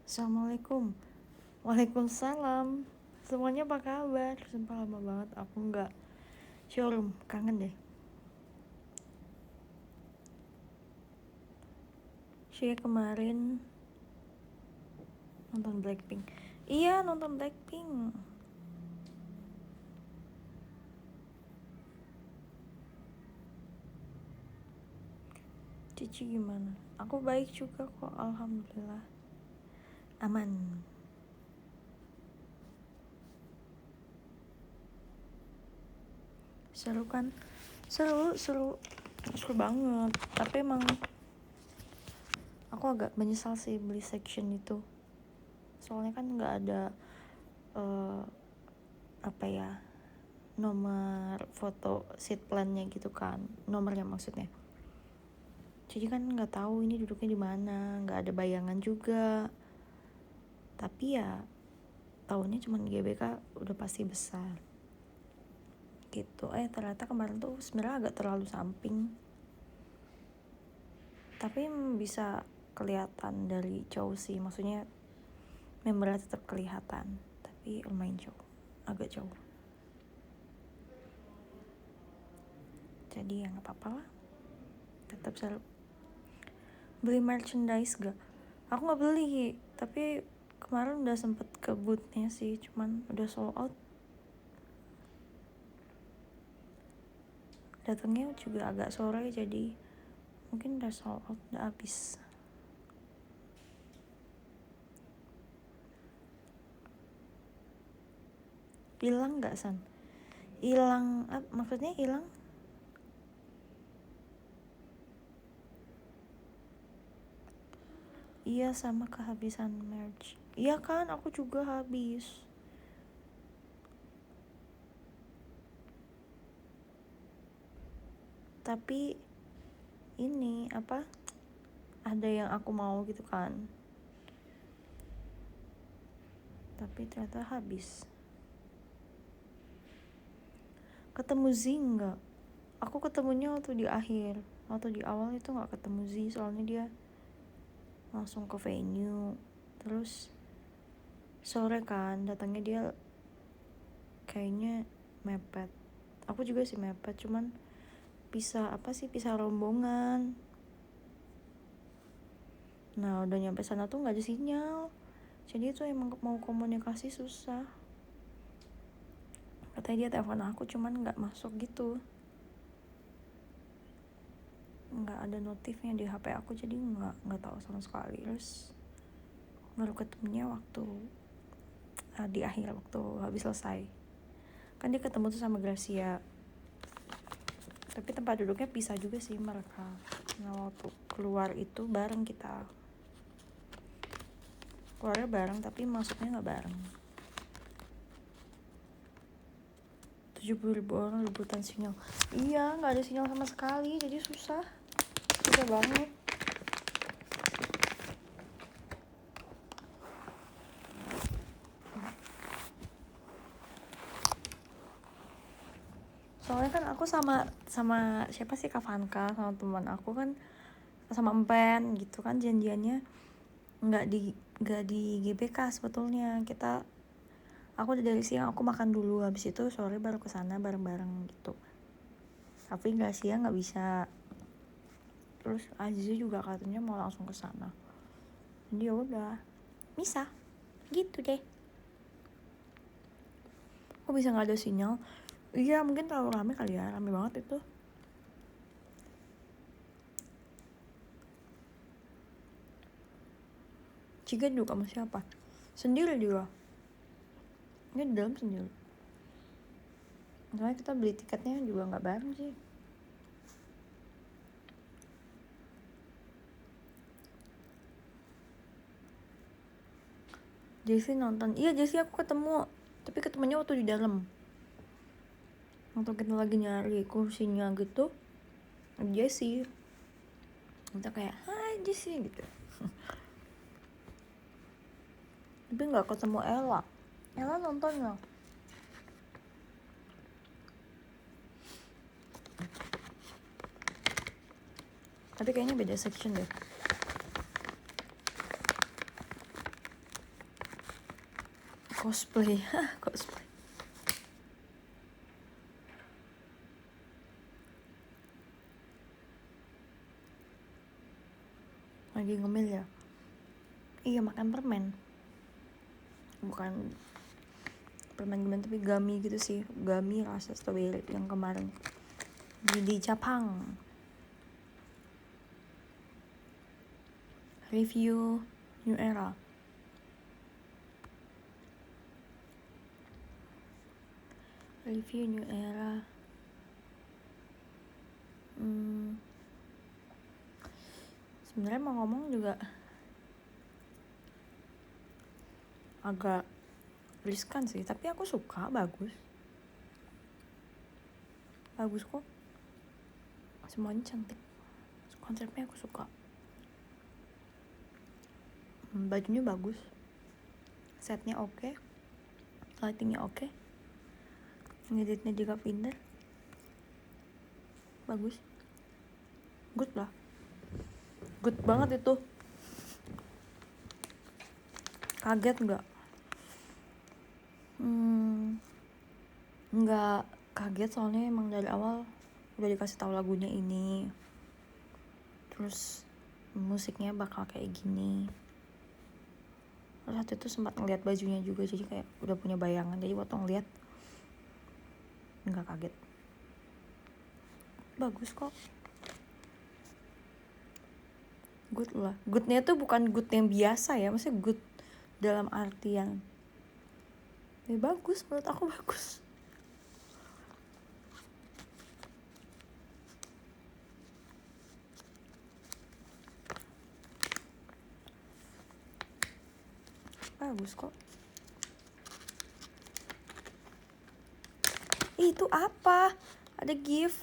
Assalamualaikum. Waalaikumsalam. Semuanya apa kabar? Sumpah lama banget aku nggak showroom, kangen deh. Saya kemarin nonton Blackpink. Iya, nonton Blackpink. Cici gimana? Aku baik juga kok, alhamdulillah. Aman. Seru kan? Seru banget. Tapi emang aku agak menyesal sih beli section itu. Soalnya kan nggak ada nomor foto seat plan-nya gitu kan, nomornya maksudnya. Jadi kan nggak tahu ini duduknya di mana, nggak ada bayangan juga. Tapi ya tahunnya cuma GBK udah pasti besar. Gitu. Ternyata kemarin tuh sebenarnya agak terlalu samping. Tapi bisa kelihatan dari jauh sih, maksudnya membernya tetap kelihatan, tapi lumayan jauh, agak jauh. Jadi ya nggak apa-apa lah, tetap seru. Beli merchandise gak? Aku nggak beli, tapi kemarin udah sempet ke boothnya sih, cuman udah sold out. Datangnya juga agak sore, jadi mungkin udah sold out, udah habis. Hilang nggak, San? Hilang? Maksudnya hilang? Iya, sama kehabisan merch. Iya kan, aku juga habis. Tapi ini ada yang aku mau gitu kan, tapi ternyata habis. Ketemu Z nggak? Aku ketemunya waktu di akhir, waktu di awal itu nggak ketemu Z, soalnya dia langsung ke venue. Terus sore kan datangnya, dia kayaknya mepet. Aku juga sih mepet, cuman pisah rombongan. Nah udah nyampe sana tuh nggak ada sinyal, jadi itu emang mau komunikasi susah. Katanya dia telepon aku, cuman nggak masuk gitu, nggak ada notifnya di HP aku, jadi nggak tahu sama sekali. Terus baru ketemunya waktu di akhir, waktu habis selesai. Kan dia ketemu tuh sama Gracia, tapi tempat duduknya pisah juga sih mereka. Nah waktu keluar itu bareng, kita keluarnya bareng tapi masuknya nggak bareng. 70.000 orang rebutan sinyal. Iya, nggak ada sinyal sama sekali, jadi susah banget. Soalnya kan aku sama siapa sih, Kak Vanka, sama teman aku kan, sama Empen gitu kan, janjiannya nggak di GBK sebetulnya. Aku dari siang aku makan dulu, habis itu sore baru kesana bareng-bareng gitu. Tapi nggak siang nggak bisa. Terus Aziz juga katanya mau langsung kesana, jadi ya udah bisa gitu deh. Kok bisa nggak ada sinyal? Iya mungkin terlalu rame kali ya, rame banget itu. Ciga juga sama siapa? Sendiri juga. Ini di dalam sendiri. Soalnya kita beli tiketnya juga nggak bareng sih. Jessie nonton. Iya, Jessie aku ketemu, tapi ketemunya waktu di dalam. Waktu kita lagi nyari kursinya gitu, Jessie. Kita kayak, hai Jessie gitu. Tapi nggak ketemu Ella. Ella nonton nggak? Tapi kayaknya beda section deh. cosplay. Cosplay. Lagi ngemil ya? Iya, makan permen. Bukan permen gimana, tapi gummy gitu sih. Gummy rasa strawberry yang kemarin di Jepang. Review New Era. Review New Era. Sebenarnya mau ngomong juga agak riskan sih, tapi aku suka, bagus kok, semuanya cantik, konsepnya aku suka. Bajunya bagus, setnya oke, lightingnya oke, ngeditnya juga pinter, bagus, good lah, good banget itu. Kaget nggak? Nggak kaget, soalnya emang dari awal udah dikasih tahu lagunya ini, terus musiknya bakal kayak gini. Terus waktu itu sempat ngeliat bajunya juga, jadi kayak udah punya bayangan, jadi waktu ngeliat nggak kaget. Bagus kok, good lah. Goodnya tuh bukan good yang biasa ya, maksudnya good dalam artian bagus, menurut aku bagus. Bagus kok. Itu apa? Ada gift.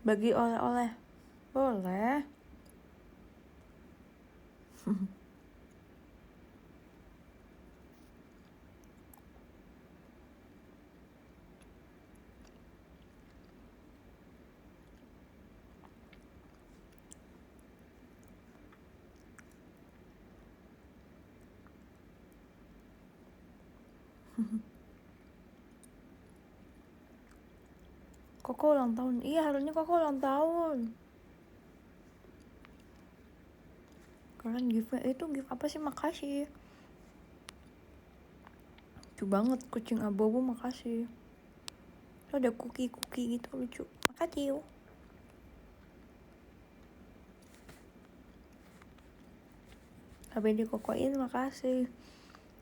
Bagi oleh-oleh. Boleh. Koko ulang tahun. Iya, harusnya Koko ulang tahun. Kalian gift itu gift apa sih? Makasih. Lucu banget, kucing abu-abu, makasih. Terus ada cookie gitu, lucu. Makasih yuk. Habis dikokoin, makasih.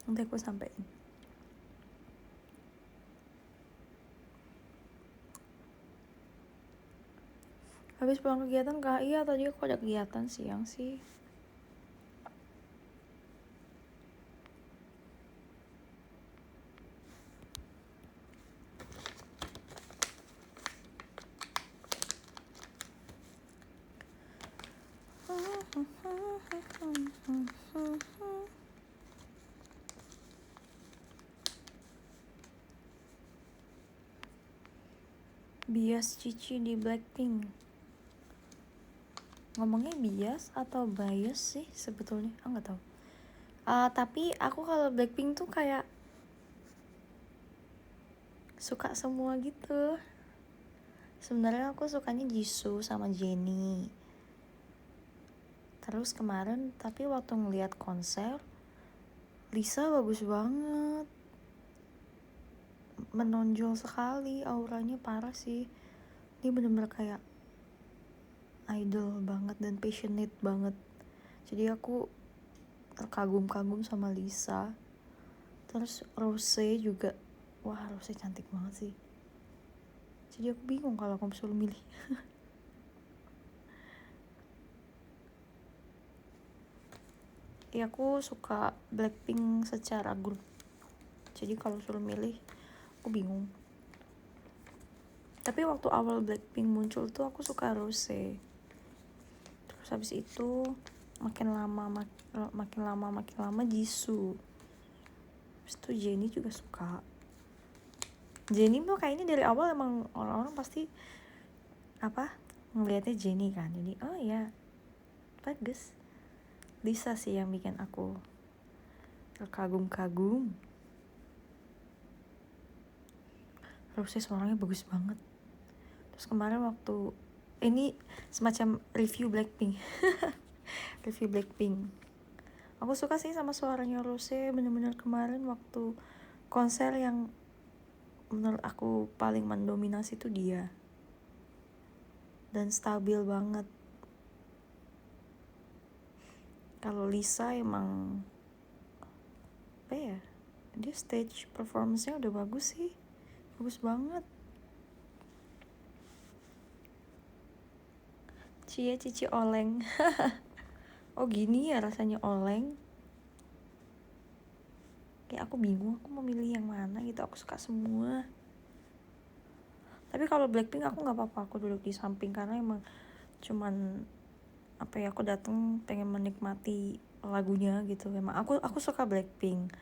Nanti aku sampein. Habis pulang kegiatan kak? Iya, tadi aku ada kegiatan siang sih. Bias Cici di Blackpink. Ngomongnya bias atau bias sih sebetulnya? Nggak tahu. Tapi aku kalau Blackpink tuh kayak suka semua gitu. Sebenarnya aku sukanya Jisoo sama Jennie. Terus kemarin, tapi waktu ngeliat konser, Lisa bagus banget, menonjol sekali, auranya parah sih. Dia bener-bener kayak idol banget dan passionate banget. Jadi aku terkagum-kagum sama Lisa. Terus Rose juga, wah Rose cantik banget sih. Jadi aku bingung kalau aku suruh milih. Ya aku suka Blackpink secara grup. Jadi kalau suruh milih, aku bingung. Tapi waktu awal Blackpink muncul tuh aku suka Rose. Terus habis itu makin lama Jisoo. Habis itu Jennie juga suka. Jennie tuh kayaknya dari awal emang orang-orang pasti apa ngelihatnya Jennie kan, jadi oh ya bagus. Lisa sih yang bikin aku terkagum-kagum. Rose suaranya bagus banget. Terus kemarin waktu ini semacam review Blackpink review Blackpink, aku suka sih sama suaranya Rose. Bener-bener kemarin waktu konser yang menurut aku paling mendominasi tuh dia, dan stabil banget. Kalau Lisa emang apa ya, dia stage performance-nya udah bagus sih, bagus banget. Cici oleng. Oh gini ya rasanya oleng. Kayak aku bingung aku mau milih yang mana gitu, aku suka semua. Tapi kalau Blackpink aku nggak apa-apa, aku duduk di samping karena emang cuman apa ya, aku datang pengen menikmati lagunya gitu. Emang aku suka Blackpink,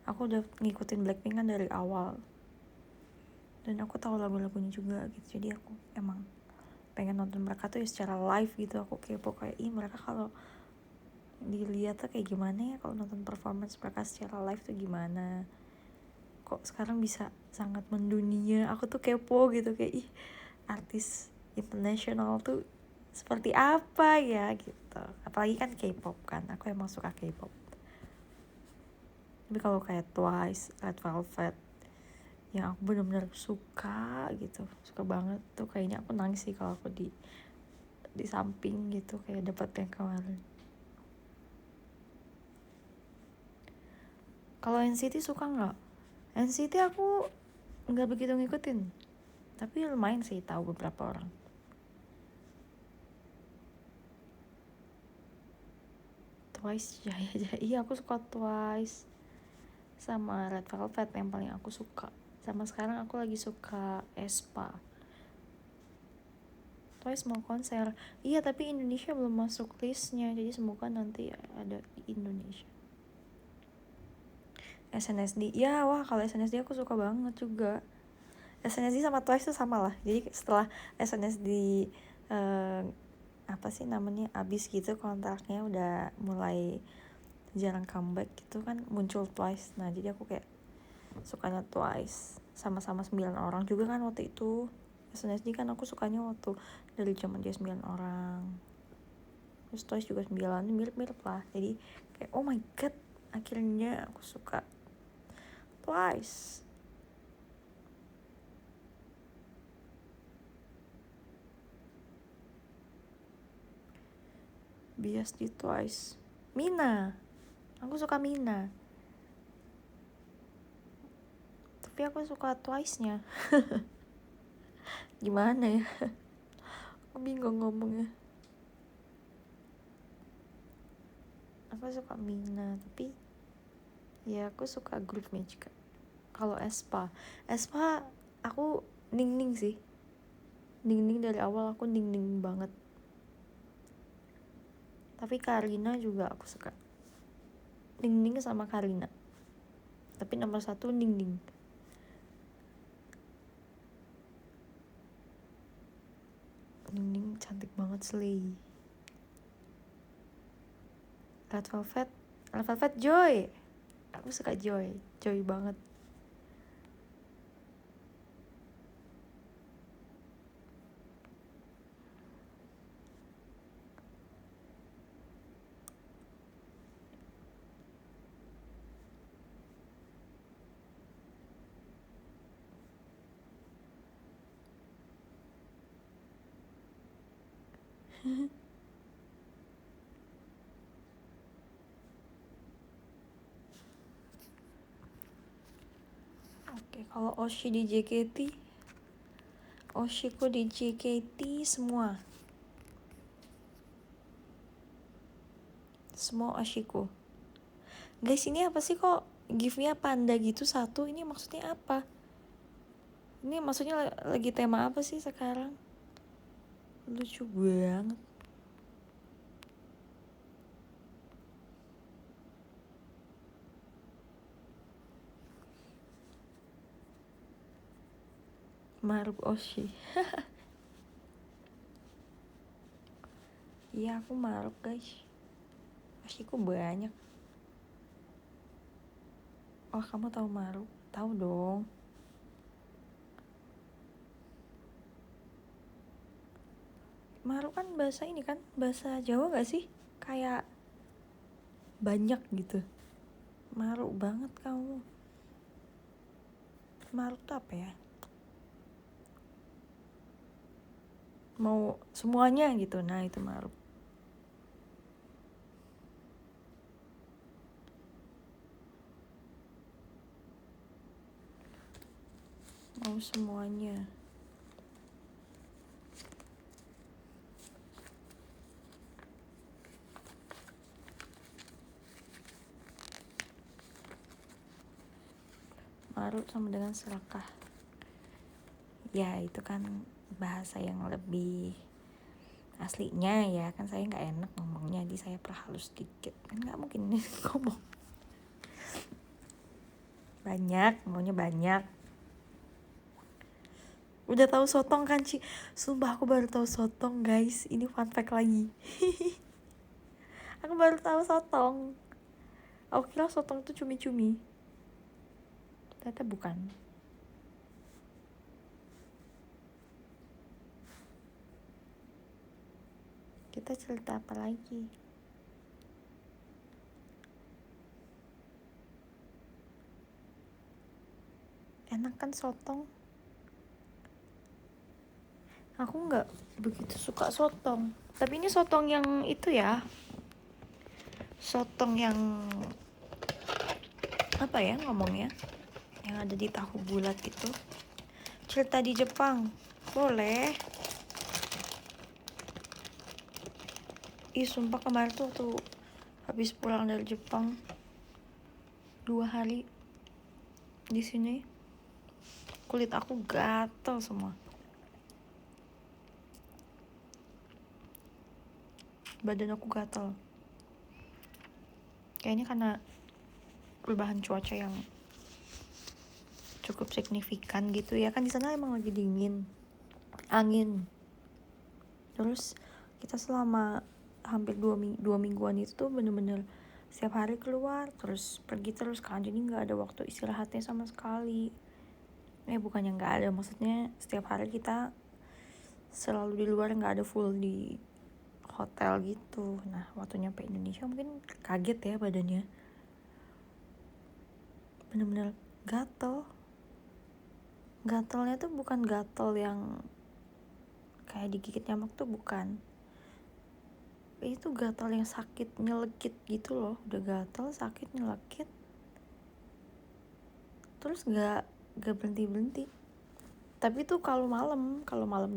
aku udah ngikutin Blackpink kan dari awal, dan aku tahu lagu-lagunya juga gitu. Jadi aku emang pengen nonton mereka tuh ya secara live gitu. Aku kepo kayak mereka kalau dilihat tuh kayak gimana ya, kalau nonton performance mereka secara live tuh gimana, kok sekarang bisa sangat mendunia. Aku tuh kepo gitu, kayak artis internasional tuh seperti apa ya gitu. Apalagi kan K-pop kan, aku emang suka K-pop. Tapi kalau kayak Twice, Red Velvet, yang aku benar-benar suka gitu, suka banget tuh, kayaknya aku nangis sih kalau aku di samping gitu, kayak dapat yang kemarin. Kalau NCT suka nggak? NCT aku nggak begitu ngikutin, tapi lumayan sih tahu beberapa orang. Twice, Jaya. Iya aku suka Twice sama Red Velvet yang paling aku suka. Sama sekarang aku lagi suka aespa. Twice mau konser, iya tapi Indonesia belum masuk listnya, jadi semoga nanti ada di Indonesia. SNSD, ya wah kalau SNSD aku suka banget juga. SNSD sama Twice tuh sama lah, jadi setelah SNSD apa sih namanya abis gitu kontraknya, udah mulai jarang comeback gitu kan, muncul Twice. Nah jadi aku kayak sukanya Twice, sama-sama 9 orang juga kan waktu itu. SNSD kan aku sukanya waktu dari zaman dia 9 orang, terus Twice juga 9, mirip-mirip lah. Jadi kayak oh my god, akhirnya aku suka Twice. Bias di Twice, Mina, aku suka Mina, tapi aku suka Twice-nya. Gimana ya, aku bingung ngomongnya. Aku suka Mina, tapi ya aku suka groove-nya juga. Kalau aespa aku Ning sih. Ning dari awal aku Ning banget. Tapi Karina juga aku suka. Ning sama Karina. Tapi nomor 1 Ning. Ning cantik banget, Slay. Red Velvet Joy. Aku suka Joy banget. Oke, kalau Oshi di JKT, Oshiko di JKT semua Oshiko. Guys, ini apa sih kok give-nya panda gitu satu? Ini maksudnya apa? Ini maksudnya lagi tema apa sih sekarang? Lucu banget. Maruk Oshi. Iya, aku maruk guys. Oshiku banyak. Oh, kamu tahu maruk? Tahu dong. Maruk kan bahasa ini kan, bahasa Jawa gak sih? Kayak banyak gitu. Maruk banget kamu. Maruk tuh apa ya? Mau semuanya gitu. Nah, itu maruk. Mau semuanya. Maruk sama dengan serakah. Ya, itu kan bahasa yang lebih aslinya ya, kan saya nggak enak ngomongnya, jadi saya perhalus dikit, kan nggak mungkin ngomong banyak, maunya banyak. Udah tahu sotong kan, Ci? Sumpah aku baru tahu sotong guys, ini fun fact lagi. Aku baru tahu sotong. Aku kira sotong tuh cumi-cumi, ternyata bukan. Kita cerita apa lagi? Enak kan sotong? Aku nggak begitu suka sotong, tapi ini sotong yang itu ya, sotong yang apa ya ngomongnya, yang ada di tahu bulat itu. Cerita di Jepang boleh. Ih, sumpah kemarin tuh waktu habis pulang dari Jepang 2 hari di sini, kulit aku gatel semua. Badan aku gatel. Kayaknya karena perubahan cuaca yang cukup signifikan gitu ya, kan di sana emang lagi dingin, angin. Terus kita selama hampir 2 mingguan itu tuh bener-bener setiap hari keluar terus pergi terus kan, jadi nggak ada waktu istirahatnya sama sekali. Bukannya nggak ada, maksudnya setiap hari kita selalu di luar, nggak ada full di hotel gitu. Nah, waktu nyampe Indonesia mungkin kaget ya badannya, bener-bener gatel. Gatelnya tuh bukan gatel yang kayak digigit nyamuk tuh, bukan. Itu gatel yang sakit nyelekit gitu loh, udah gatel sakit nyelekit terus nggak berhenti. Tapi tuh kalau malam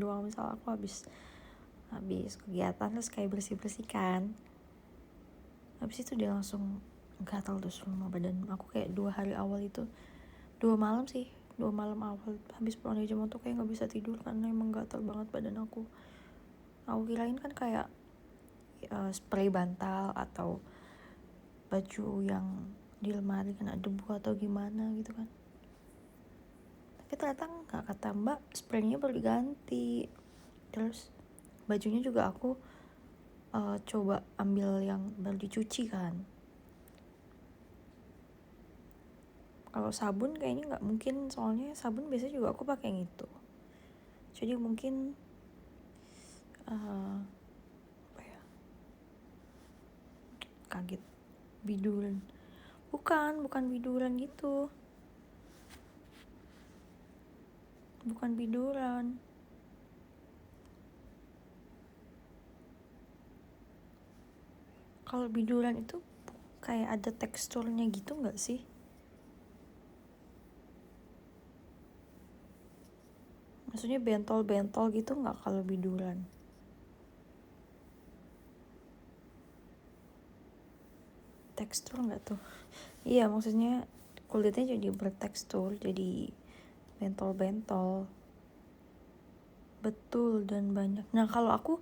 doang, misal aku habis kegiatan terus kayak bersih kan, habis itu dia langsung gatal tuh semua badan aku. Kayak 2 hari awal itu, 2 malam sih, 2 malam awal habis pulang dari Jepang tuh kayak nggak bisa tidur karena emang gatal banget badan aku. Aku kirain kan kayak spray bantal atau baju yang di lemari kena debu atau gimana gitu kan, tapi ternyata nggak. Kata mbak spraynya baru diganti. Terus bajunya juga aku coba ambil yang baru dicuci kan. Kalau sabun kayaknya nggak mungkin, soalnya sabun biasanya juga aku pakai yang itu. Jadi mungkin apa ya, kaget, biduran. Bukan biduran gitu, bukan biduran. Kalau biduran itu kayak ada teksturnya gitu nggak sih? Maksudnya bentol-bentol gitu nggak kalau biduran? Tekstur nggak tuh? Iya, maksudnya kulitnya jadi bertekstur, jadi bentol-bentol. Betul, dan banyak. Nah, kalau aku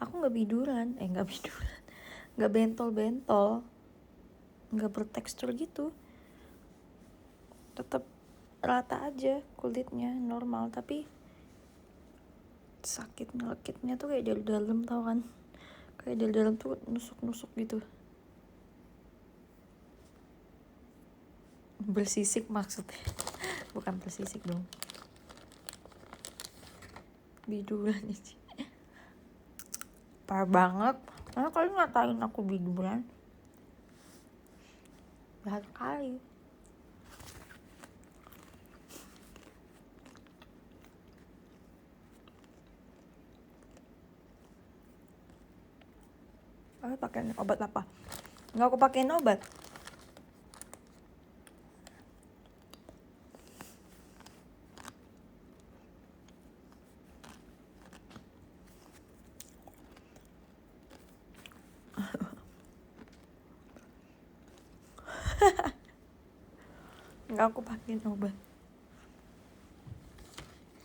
nggak biduran, nggak bentol-bentol, nggak bertekstur gitu, tetap rata aja kulitnya, normal. Tapi sakit nyelekitnya tuh kayak dari dalam, tau kan, kayak dari dalam tuh nusuk gitu, bersisik maksudnya. Bukan bersisik dong, biduran sih. Parah banget. Karena kalian ngatain aku biduran, jahat kali. Aku pakai obat apa? Nggak, aku pakein obat. Nggak, aku pakein obat.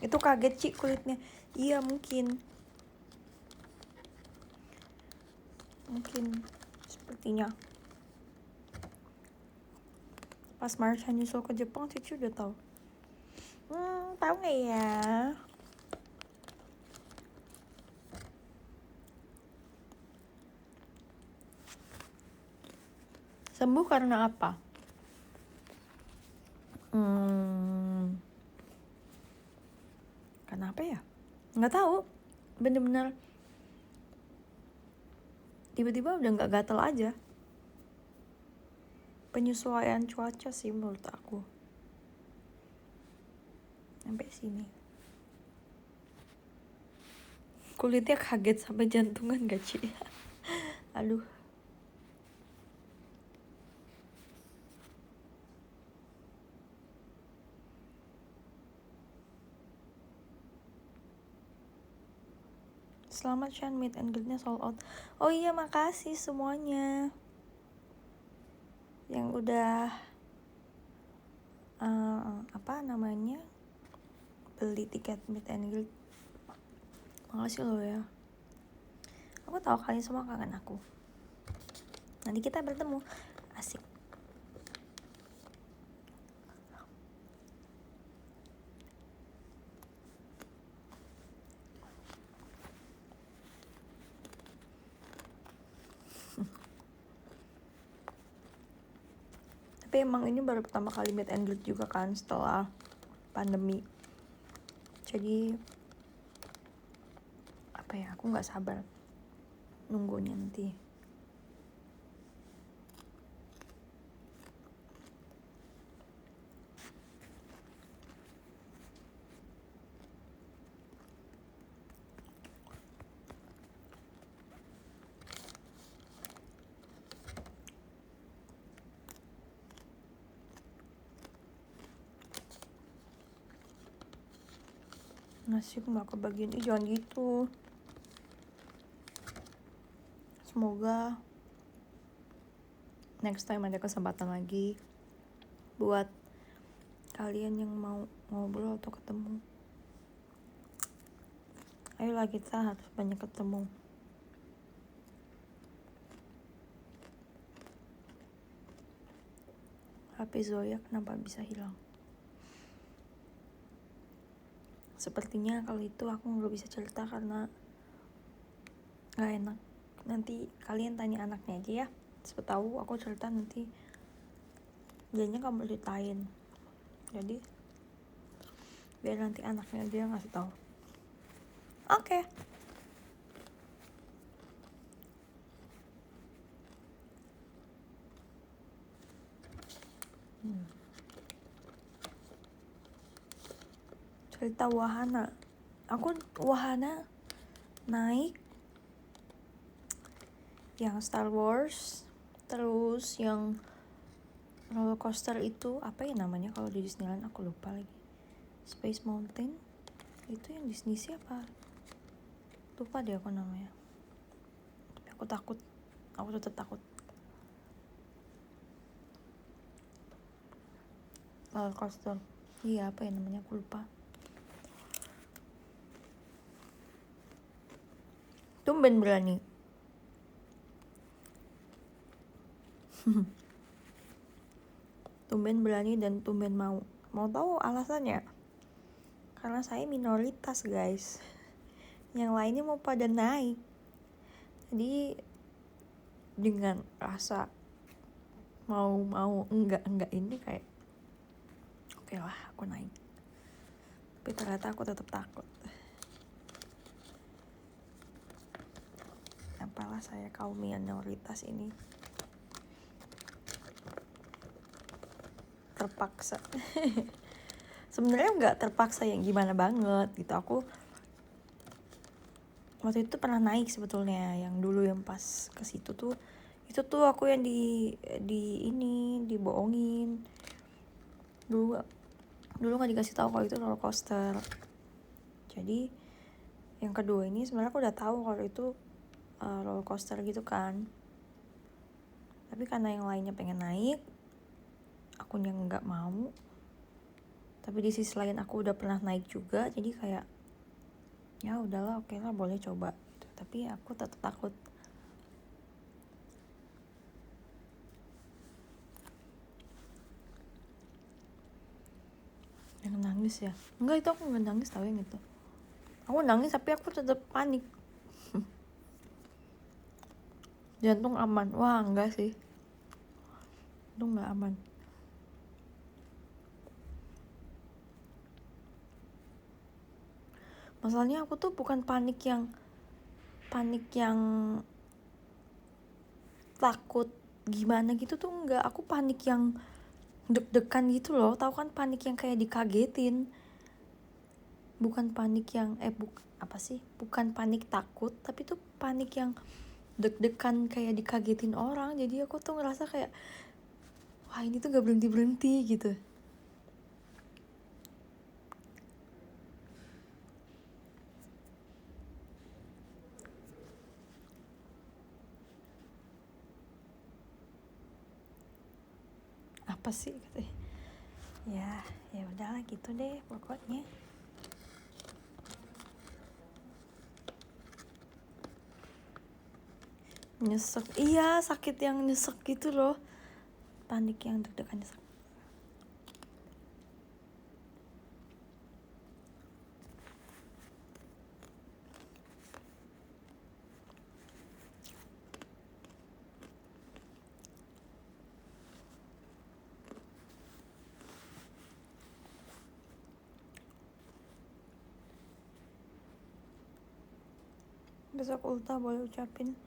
Itu kaget Ci kulitnya. Iya mungkin sepertinya. Pas Marsha nyusul ke Jepang, Cici udah tahu. Tahu nggak ya? Sembuh karena apa? Kenapa ya? Nggak tahu. Bener-bener tiba-tiba udah nggak gatel aja. Penyesuaian cuaca sih menurut aku. Sampai sini. Kulitnya kaget sampai jantungan gak Ci? Aduh. Selamat Shan, meet and greet-nya sold out. Oh iya, makasih semuanya yang udah beli tiket meet and greet. Makasih loh ya. Aku tahu kalian semua kangen aku. Nanti kita bertemu. Asik. Tapi emang ini baru pertama kali meet and greet juga kan setelah pandemi. Jadi apa ya, aku nggak sabar nunggunya nanti. Nasi nggak kebagian, jangan gitu. Semoga next time ada kesempatan lagi buat kalian yang mau ngobrol atau ketemu. Ayolah, kita harus banyak ketemu. HP Zoya kenapa bisa hilang? Sepertinya kalau itu aku nggak bisa cerita karena nggak enak. Nanti kalian tanya anaknya aja ya. Siapa tahu aku cerita nanti jadinya kamu ceritain. Jadi biar nanti anaknya aja ngasih tahu. Oke. Cerita wahana. Aku wahana naik yang Star Wars, terus yang roller coaster itu apa ya namanya kalau di Disneyland, aku lupa lagi. Space Mountain itu yang Disney siapa? Lupa deh aku namanya. Aku tetap takut. Roller coaster. Iya, apa ya namanya, aku lupa. Tumben berani. Tumben berani dan tumben mau. Mau tahu alasannya? Karena saya minoritas, guys. yang lainnya mau pada naik. Jadi dengan rasa mau enggak ini kayak oke lah aku naik, tapi ternyata aku tetap takut. Apalah saya kaum minoritas ini terpaksa. Sebenarnya nggak terpaksa yang gimana banget gitu. Aku waktu itu pernah naik sebetulnya, yang dulu yang pas ke situ tuh, itu tuh aku yang dibohongin dulu nggak dikasih tahu kalau itu roller coaster. Jadi yang kedua ini sebenarnya aku udah tahu kalau itu roller coaster gitu kan, tapi karena yang lainnya pengen naik, akunya nggak mau. Tapi di sisi lain aku udah pernah naik juga, jadi kayak ya udahlah, oke lah, boleh coba gitu. Tapi aku tetap takut. Yang nangis ya? Enggak, itu aku nggak nangis tau yang itu. Aku nangis tapi aku tetap panik. Jantung aman? Wah enggak sih, itu nggak aman. Masalahnya aku tuh bukan panik yang takut gimana gitu tuh enggak. Aku panik yang deg-degan gitu loh. Tahu kan panik yang kayak dikagetin. Bukan panik yang bukan panik takut, tapi tuh panik yang deg-degan kayak dikagetin orang. Jadi aku tuh ngerasa kayak wah ini tuh gak berhenti-berhenti gitu. Apa sih katanya? Ya udahlah gitu deh pokoknya. Nyesek, iya, sakit yang nyesek gitu loh. Panik yang deg-degan nyesek. Besok Ulta boleh ucapin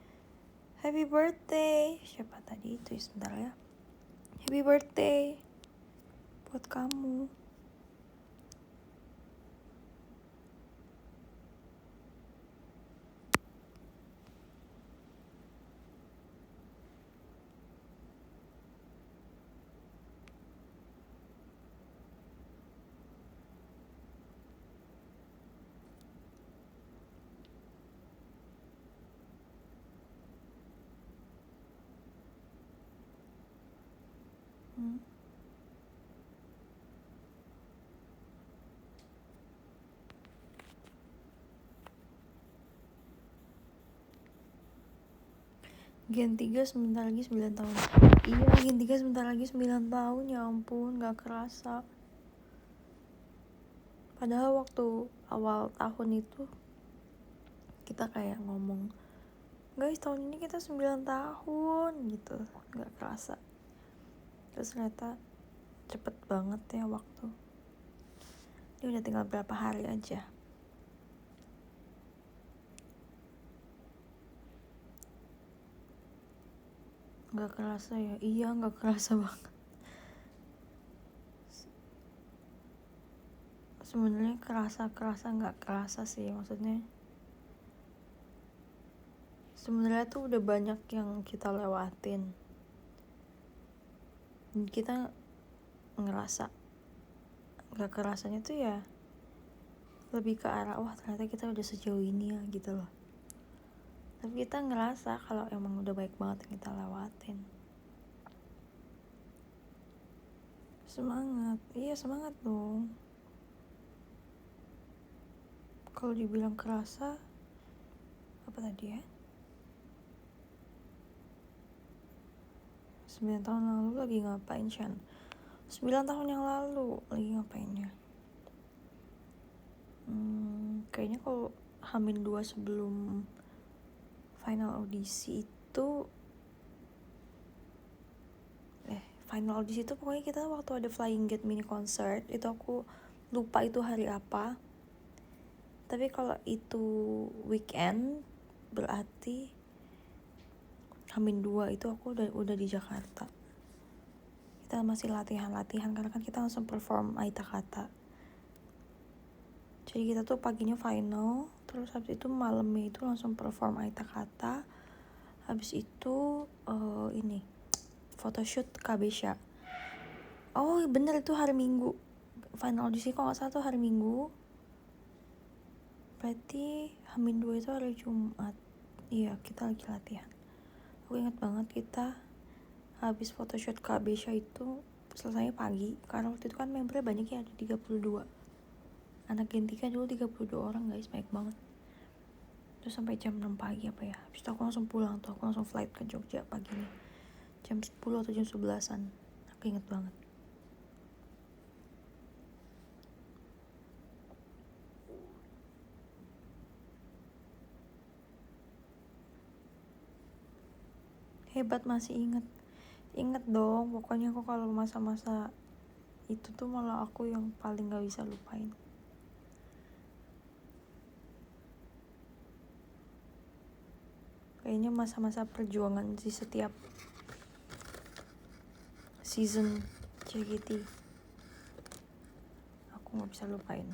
happy birthday. Siapa tadi itu? Sebentar ya. Happy birthday buat kamu. Gen 3 sebentar lagi 9 tahun. Iya, Gen 3 sebentar lagi 9 tahun. Ya ampun, gak kerasa. Padahal waktu awal tahun itu kita kayak ngomong, guys tahun ini kita 9 tahun gitu. Gak kerasa. Terus ternyata cepet banget ya waktu. Ini udah tinggal berapa hari aja. Gak kerasa ya? Iya, gak kerasa banget. Sebenarnya kerasa nggak kerasa sih, maksudnya sebenarnya tuh udah banyak yang kita lewatin dan kita ngerasa nggak kerasanya tuh ya lebih ke arah wah ternyata kita udah sejauh ini ya gitu loh. Tapi kita ngerasa kalau emang udah baik banget yang kita lewatin. Semangat, iya semangat dong. Kalau dibilang kerasa apa tadi ya, 9 tahun lalu lagi ngapain Shan? 9 tahun yang lalu lagi ngapainnya? Kayaknya kalau H-2 sebelum final audisi itu pokoknya kita waktu ada Flying Gate mini concert itu, aku lupa itu hari apa, tapi kalau itu weekend berarti H-2 itu aku udah di Jakarta. Kita masih latihan karena kan kita langsung perform Aita Kata. Jadi kita tuh paginya final, terus habis itu malamnya itu langsung perform Aita Kata. Habis itu ini photoshoot Kabesha. Oh bener, itu hari Minggu. Final audisi kalau gak salah tuh hari Minggu. Berarti H-2 itu hari Jumat. Iya, kita lagi latihan. Aku ingat banget kita habis photoshoot Kabesha itu selesainya pagi. Karena waktu itu kan membernya banyak ya, ada 32. Anak Gen 3 dulu 32 orang guys, banyak banget. Terus sampai jam 6 pagi apa ya. Habis itu aku langsung pulang tuh, aku langsung flight ke Jogja paginya. Jam 10 atau jam 11-an. Aku inget banget. Hebat, masih inget dong. Pokoknya aku kalau masa-masa itu tuh malah aku yang paling gak bisa lupain. Kayaknya masa-masa perjuangan di setiap season JKT aku gak bisa lupain.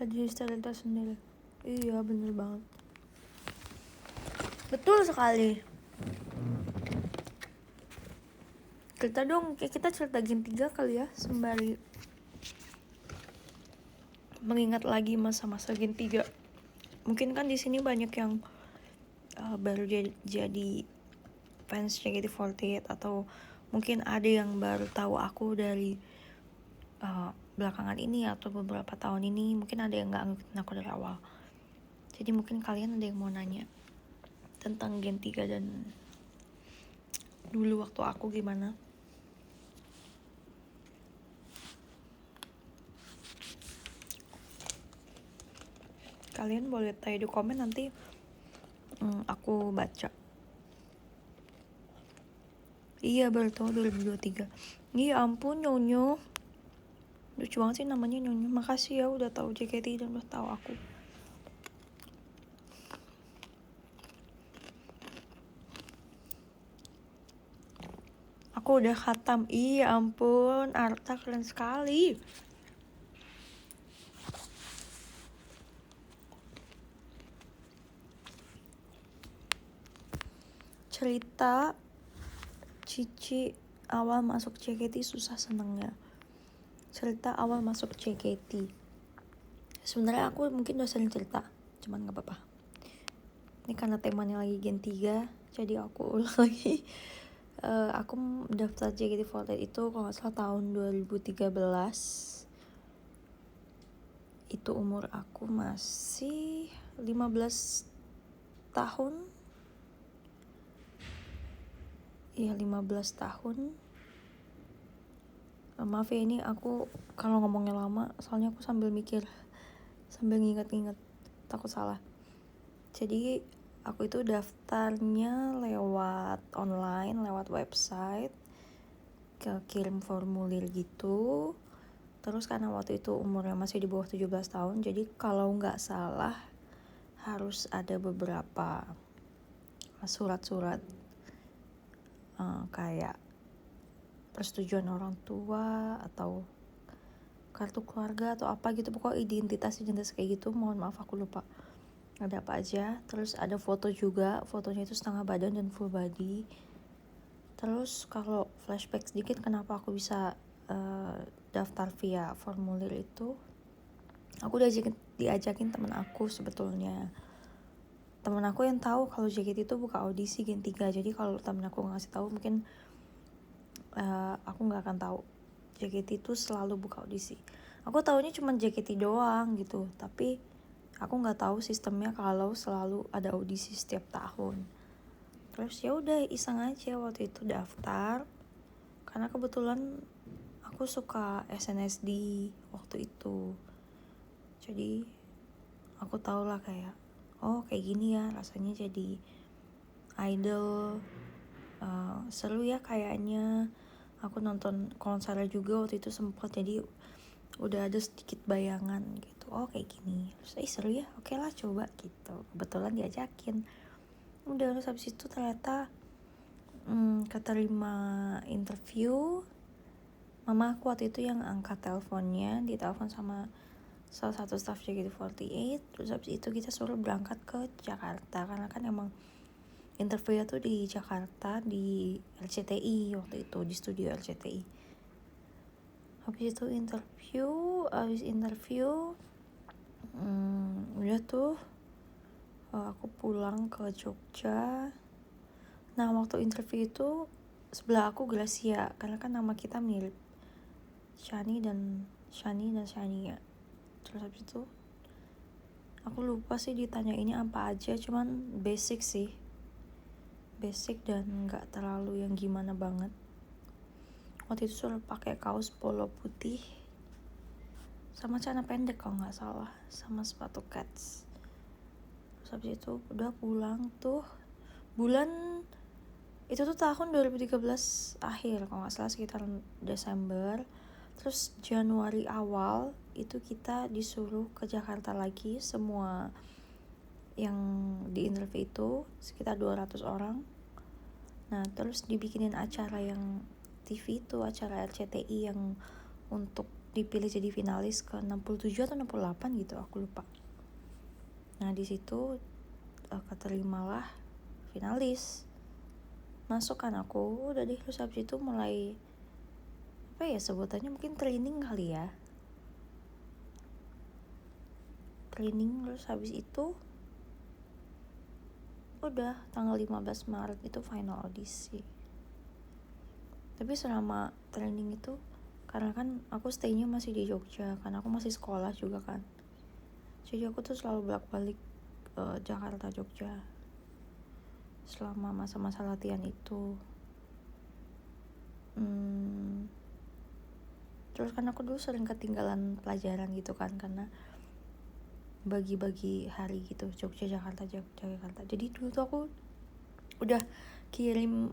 Jadi Stelita sendiri. Iya bener banget. Betul sekali. Cerita dong, kita cerita Gen 3 kali ya, sembari mengingat lagi masa-masa Gen 3. Mungkin kan di sini banyak yang baru jadi fans JKT48, atau mungkin ada yang baru tahu aku dari belakangan ini atau beberapa tahun ini. Mungkin ada yang nggak ngikutin aku dari awal. Jadi mungkin kalian ada yang mau nanya tentang Gen 3 dan dulu waktu aku gimana. Kalian boleh tanya di komen, nanti aku baca. Iya betul, 2023. Iya ampun Nyonyo, lucu banget sih namanya Nyonyo. Makasih ya udah tahu JKT dan udah tahu aku. Aku udah khatam. Iya ampun, Arta keren sekali. Cerita Cici awal masuk JKT susah senengnya. Cerita awal masuk JKT. Sebenarnya aku mungkin udah sering cerita, cuman gak apa-apa. Ini karena temanya lagi Gen 3, jadi aku ulang lagi. Aku daftar JKT48 itu kalau gak salah tahun 2013. Itu umur aku masih 15 tahun. Iya 15 tahun. Maaf ya, ini aku kalau ngomongnya lama, soalnya aku sambil mikir, sambil nginget-nginget, takut salah. Jadi aku itu daftarnya lewat online, lewat website, kirim formulir gitu. Terus karena waktu itu umurnya masih di bawah 17 tahun, jadi kalau nggak salah harus ada beberapa surat-surat kayak persetujuan orang tua atau kartu keluarga atau apa gitu, pokoknya identitas kayak gitu. Mohon maaf aku lupa ada apa aja. Terus ada foto juga, fotonya itu setengah badan dan full body. Terus kalau flashback sedikit kenapa aku bisa daftar via formulir itu, aku udah diajakin temen aku. Sebetulnya temen aku yang tahu kalau JKT itu buka audisi Gen 3. Jadi kalau temen aku ngasih tahu, mungkin aku nggak akan tahu JKT itu selalu buka audisi. Aku taunya cuma JKT doang gitu, tapi aku nggak tahu sistemnya kalau selalu ada audisi setiap tahun. Terus ya udah iseng aja waktu itu daftar, karena kebetulan aku aku suka SNSD waktu itu, jadi aku tau lah kayak oh kayak gini ya rasanya jadi idol. Seru ya kayaknya. Aku nonton konser juga waktu itu sempat, jadi udah ada sedikit bayangan gitu, oh kayak gini. Terus seru ya, oke lah coba gitu, kebetulan diajakin. Udah, terus habis itu ternyata keterima interview. Mama aku waktu itu yang angkat teleponnya, ditelepon sama salah satu staff JKT48. Terus habis itu kita suruh berangkat ke Jakarta, karena kan emang interviewnya tuh di Jakarta, di RCTI waktu itu, di studio RCTI. Habis itu habis interview udah tuh aku pulang ke Jogja. Nah waktu interview itu sebelah aku Gracia, karena kan nama kita mirip, Shani dan Shania. Terus habis itu aku lupa sih ditanyainnya apa aja, cuman basic dan nggak terlalu yang gimana banget. Waktu itu suruh pakai kaos polo putih sama celana pendek kalau nggak salah, sama sepatu Keds. Terus habis itu udah pulang tuh bulan itu tuh tahun 2013 akhir kalau nggak salah, sekitar Desember. Terus Januari awal itu kita disuruh ke Jakarta lagi, semua yang di interview itu sekitar 200 orang. Nah terus dibikinin acara yang TV itu, acara RCTI yang untuk dipilih jadi finalis ke 67 atau 68 gitu, aku lupa. Nah di situ keterimalah finalis, masuk kan aku. Udah deh, terus habis itu mulai apa ya sebutannya, mungkin training kali ya, terus habis itu udah tanggal 15 Maret itu final audisi. Tapi selama training itu, karena kan aku stay-nya masih di Jogja, karena aku masih sekolah juga kan, jadi aku tuh selalu bolak-balik Jakarta Jogja selama masa-masa latihan itu. Terus kan aku dulu sering ketinggalan pelajaran gitu kan, karena bagi-bagi hari gitu, Jogja Jakarta. Jadi dulu tuh aku udah kirim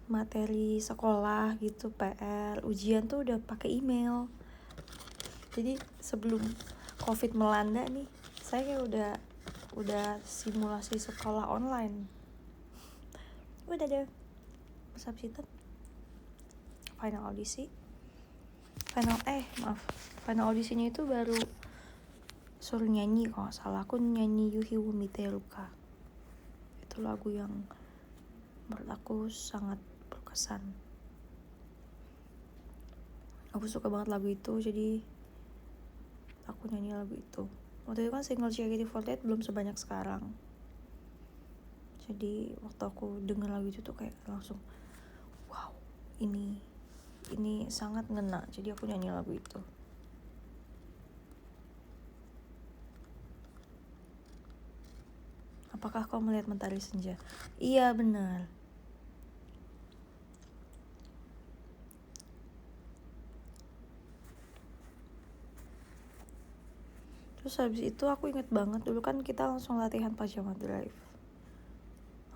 materi sekolah gitu, PR, ujian tuh udah pakai email. Jadi sebelum COVID melanda nih, saya kayak udah simulasi sekolah online. Udah deh. Terus habis itu final audisinya itu baru suruh nyanyi kalau nggak salah. Aku nyanyi Yuhi Wumite Luka. Itu lagu yang menurut aku sangat berkesan. Aku suka banget lagu itu, jadi aku nyanyi lagu itu. Waktu itu kan single JKT48 belum sebanyak sekarang, jadi waktu aku denger lagu itu tuh kayak langsung wow, ini sangat ngena, jadi aku nyanyi lagu itu. Apakah kau melihat mentari senja? Iya benar. Terus habis itu aku inget banget dulu kan kita langsung latihan pajama drive.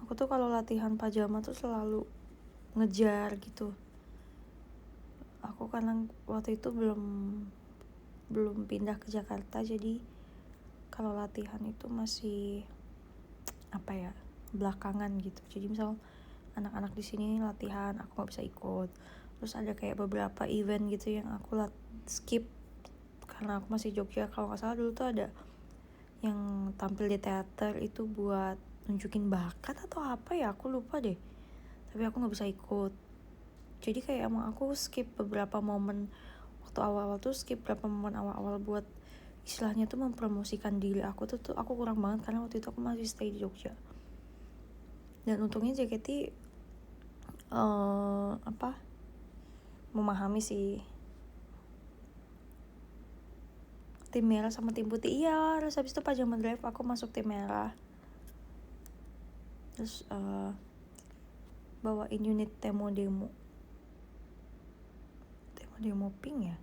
Aku tuh kalau latihan pajama tuh selalu ngejar gitu. Aku karena waktu itu belum pindah ke Jakarta, jadi kalau latihan itu masih apa ya, belakangan gitu. Jadi misal anak-anak di sini latihan, aku nggak bisa ikut. Terus ada kayak beberapa event gitu yang aku skip karena aku masih Jogja. Kalau nggak salah dulu tuh ada yang tampil di teater itu buat nunjukin bakat atau apa ya, aku lupa deh. Tapi aku nggak bisa ikut. Jadi kayak emang aku skip beberapa momen waktu awal-awal tuh, skip beberapa momen awal-awal buat istilahnya tuh mempromosikan diri aku tuh aku kurang banget, karena waktu itu aku masih stay di Jogja. Dan untungnya JKT memahami sih, tim merah sama tim putih. Iya, terus habis itu pajama drive aku masuk tim merah. Terus bawain unit demo Ada yang mau ping ya?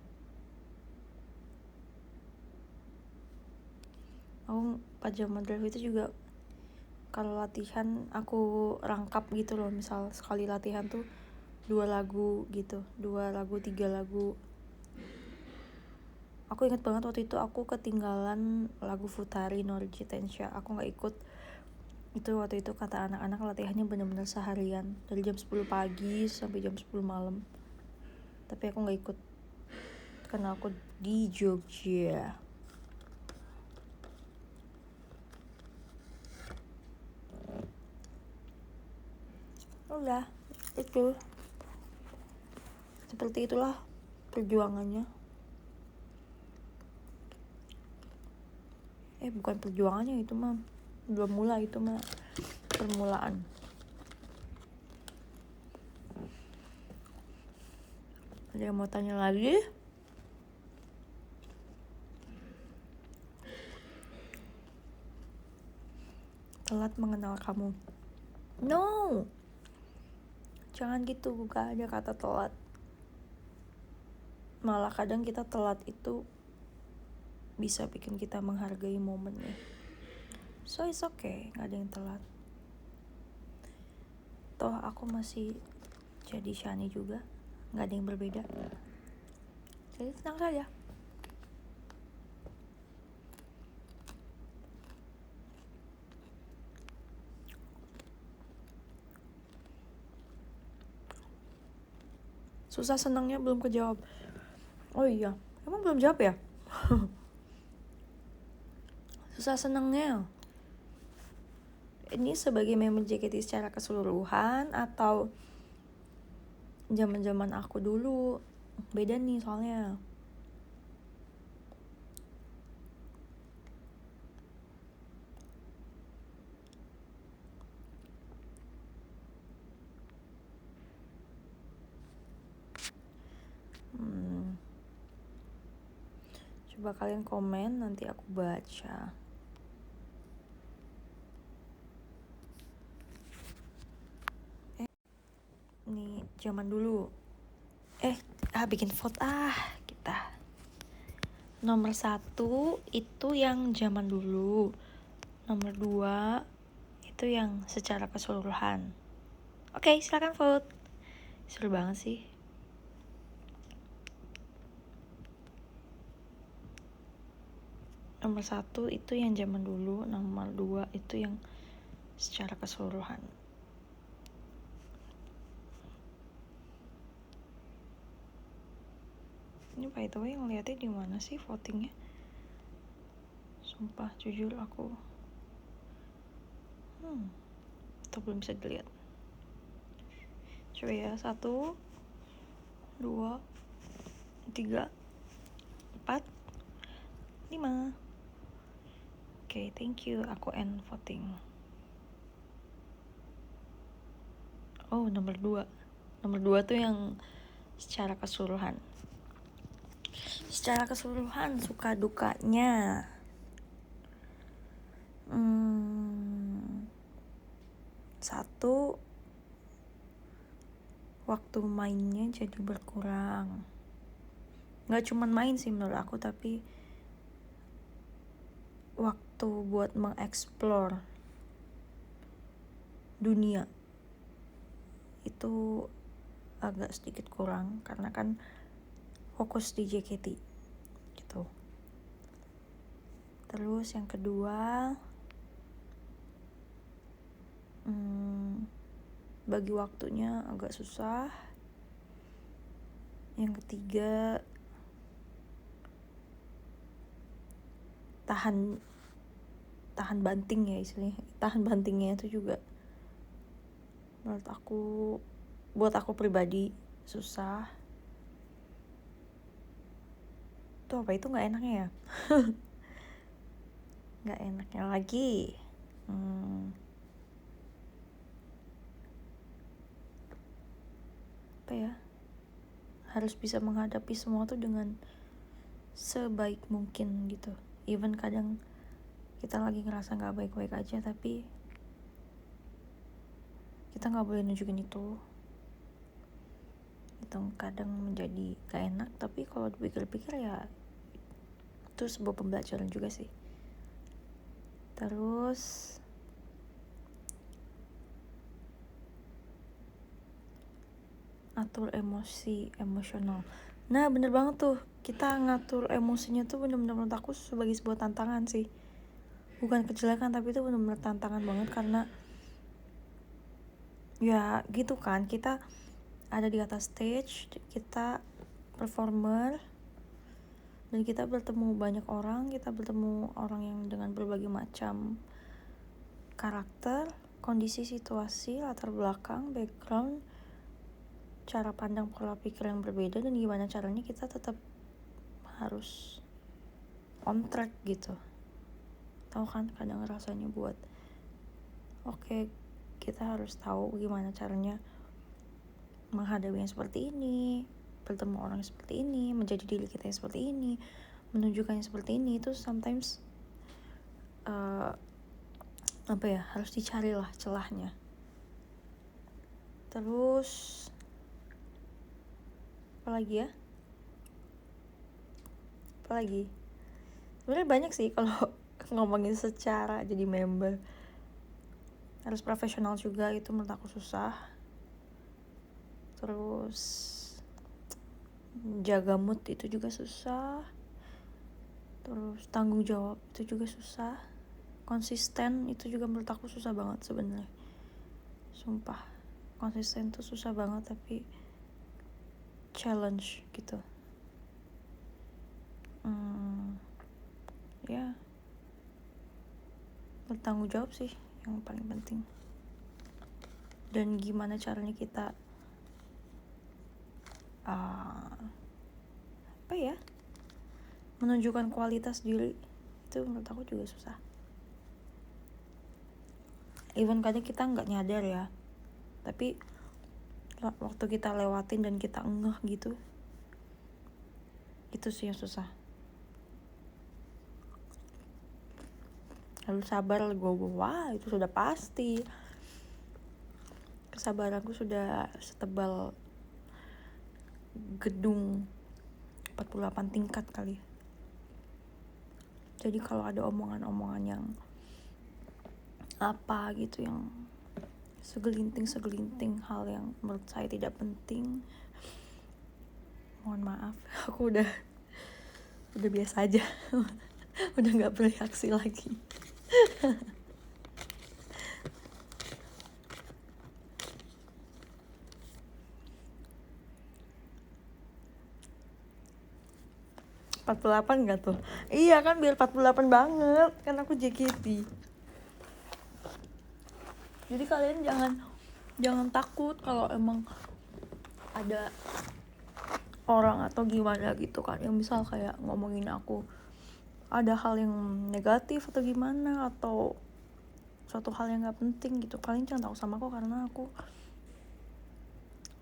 Aku pajama drive itu juga kalau latihan aku rangkap gitu loh. Misal sekali latihan tuh 2 lagu gitu, 2 lagu 3 lagu. Aku ingat banget waktu itu aku ketinggalan lagu Futari Norji Tensha. Aku gak ikut. Itu waktu itu kata anak-anak latihannya bener-bener seharian, dari jam 10 pagi sampai jam 10 malam. Tapi aku gak ikut karena aku di Jogja. Udah, itu seperti itulah perjuangannya. Bukan perjuangannya, itu mah belum mulai, itu mah permulaan. Ada yang mau tanya lagi? Telat mengenal kamu. No, jangan gitu, gak ada kata telat. Malah kadang kita telat itu bisa bikin kita menghargai momennya. So it's okay, gak ada yang telat. Toh aku masih jadi Shani juga, gak ada yang berbeda. Jadi tenang saja. Susah senangnya belum kejawab. Oh iya, emang belum jawab ya? Susah senangnya ini sebagai member JKT secara keseluruhan atau zaman-zaman aku dulu? Beda nih soalnya. Coba kalian komen, nanti aku baca. Nih zaman dulu. Bikin vote kita. Nomor 1 itu yang zaman dulu. Nomor 2 itu yang secara keseluruhan. Oke, silakan vote. Seru banget sih. Nomor 1 itu yang zaman dulu, nomor 2 itu yang secara keseluruhan. Ini by the way ngeliatnya di mana sih votingnya? Sumpah jujur aku atau belum bisa dilihat. Coba ya, 1 2 3 4 5. Oke, thank you. Aku end voting. Oh, nomor 2. Nomor 2 tuh yang secara keseluruhan. Secara keseluruhan suka dukanya. Satu, waktu mainnya jadi berkurang. Gak cuman main sih menurut aku, tapi waktu buat mengeksplor dunia itu agak sedikit kurang karena kan fokus di JKT gitu. Terus yang kedua, bagi waktunya agak susah. Yang ketiga, tahan banting ya istilahnya. Tahan bantingnya itu juga menurut aku, buat aku pribadi susah. Tuh apa itu nggak enaknya ya? Nggak enaknya lagi. Apa ya? Harus bisa menghadapi semua tuh dengan sebaik mungkin gitu. Even kadang kita lagi ngerasa nggak baik-baik aja, tapi kita nggak boleh nunjukin itu. itu kadang menjadi gak enak, tapi kalau dipikir-pikir ya itu sebuah pembelajaran juga sih. Terus atur emosional. Nah bener banget tuh, kita ngatur emosinya tuh bener-bener menurut aku sebagai sebuah tantangan sih, bukan kejelekan, tapi itu bener-bener tantangan banget. Karena ya gitu kan, kita ada di atas stage, kita performer, dan kita bertemu banyak orang, kita bertemu orang yang dengan berbagai macam karakter, kondisi, situasi, latar belakang, background, cara pandang, pola pikir yang berbeda, dan gimana caranya kita tetap harus on track gitu. Tahu kan kadang rasanya buat oke, kita harus tahu gimana caranya menghadapi yang seperti ini, bertemu orang yang seperti ini, menjadi diri kita yang seperti ini, menunjukkan yang seperti ini. Itu sometimes harus dicarilah celahnya. Terus apalagi sebenarnya banyak sih kalau ngomongin secara jadi member. Harus profesional juga, itu menurut aku susah. Terus jaga mood itu juga susah. Terus tanggung jawab itu juga susah. Konsisten itu juga menurut aku susah banget sebenarnya. Sumpah, konsisten tuh susah banget, tapi challenge gitu. Ya, bertanggung jawab sih yang paling penting. Dan gimana caranya kita menunjukkan kualitas diri, itu menurut aku juga susah. Even kadang kita nggak nyadar ya, tapi waktu kita lewatin dan kita ngeh gitu, itu sih yang susah. Lalu sabar, wah itu sudah pasti. Kesabaranku sudah setebal gedung 48 tingkat kali. Jadi kalau ada omongan-omongan yang apa gitu, yang segelinting hal yang menurut saya tidak penting, mohon maaf, aku udah biasa aja. Udah gak bereaksi lagi. ...48 gak tuh? Iya kan, biar 48 banget. Kan aku JKT. Jadi kalian jangan takut kalau emang ada orang atau gimana gitu kan, yang misal kayak ngomongin aku ada hal yang negatif atau gimana, atau suatu hal yang gak penting gitu. Kalian jangan takut sama aku, karena aku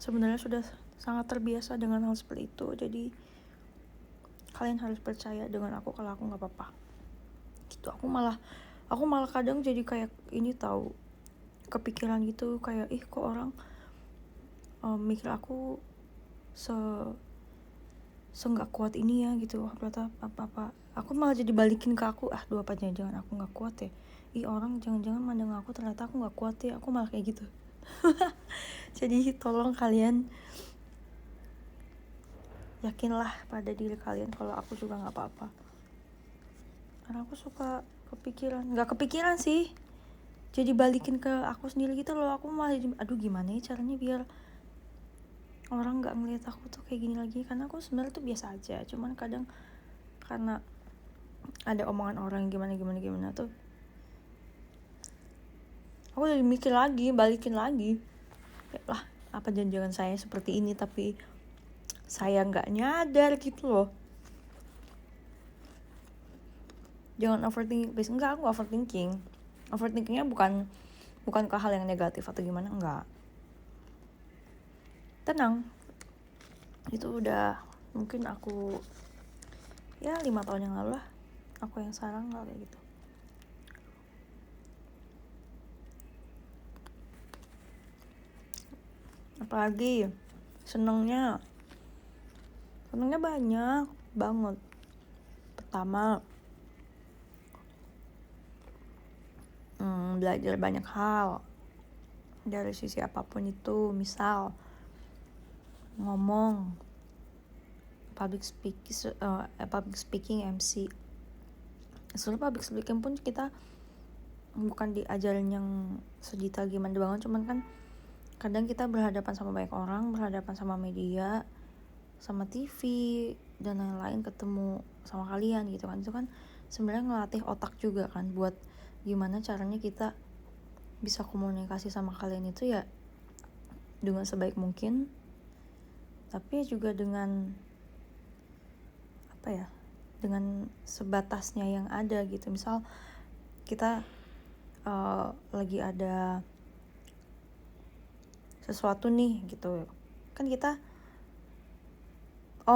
sebenarnya sudah sangat terbiasa dengan hal seperti itu. Jadi kalian harus percaya dengan aku kalau aku gak apa-apa gitu. Aku malah kadang jadi kayak ini tahu, kepikiran gitu, kayak kok orang mikir aku nggak kuat ini ya gitu. Ternyata apa aku malah jadi balikin ke aku, apa jangan aku nggak kuat ya, orang jangan mandang aku ternyata aku nggak kuat ya. Aku malah kayak gitu. Jadi tolong kalian yakinlah pada diri kalian kalau aku juga nggak apa-apa. Karena aku suka nggak kepikiran sih, jadi balikin ke aku sendiri gitu loh. Aku malah jadi, gimana ya caranya biar orang nggak ngeliat aku tuh kayak gini lagi. Karena aku sebenarnya tuh biasa aja, cuman kadang karena ada omongan orang gimana tuh, aku jadi mikir lagi, balikin lagi. Lah, apa jangan-jangan saya seperti ini tapi saya nggak nyadar gitu loh. Jangan overthinking please. Enggak, aku overthinking. Overthinkingnya bukan ke hal yang negatif atau gimana, enggak. Tenang. Itu udah mungkin aku 5 tahun yang lalu lah aku yang sarang kayak gitu. Apalagi senengnya banyak banget. Pertama, belajar banyak hal dari sisi apapun itu. Misal ngomong, public speaking, MC. Sebenarnya public speaking pun kita bukan diajarin yang sedetail gimana banget, cuman kan kadang kita berhadapan sama banyak orang, berhadapan sama media, sama TV dan lain-lain, ketemu sama kalian gitu kan. Itu kan sebenarnya ngelatih otak juga kan, buat gimana caranya kita bisa komunikasi sama kalian itu ya dengan sebaik mungkin, tapi juga dengan dengan sebatasnya yang ada gitu. Misal kita lagi ada sesuatu nih gitu kan, kita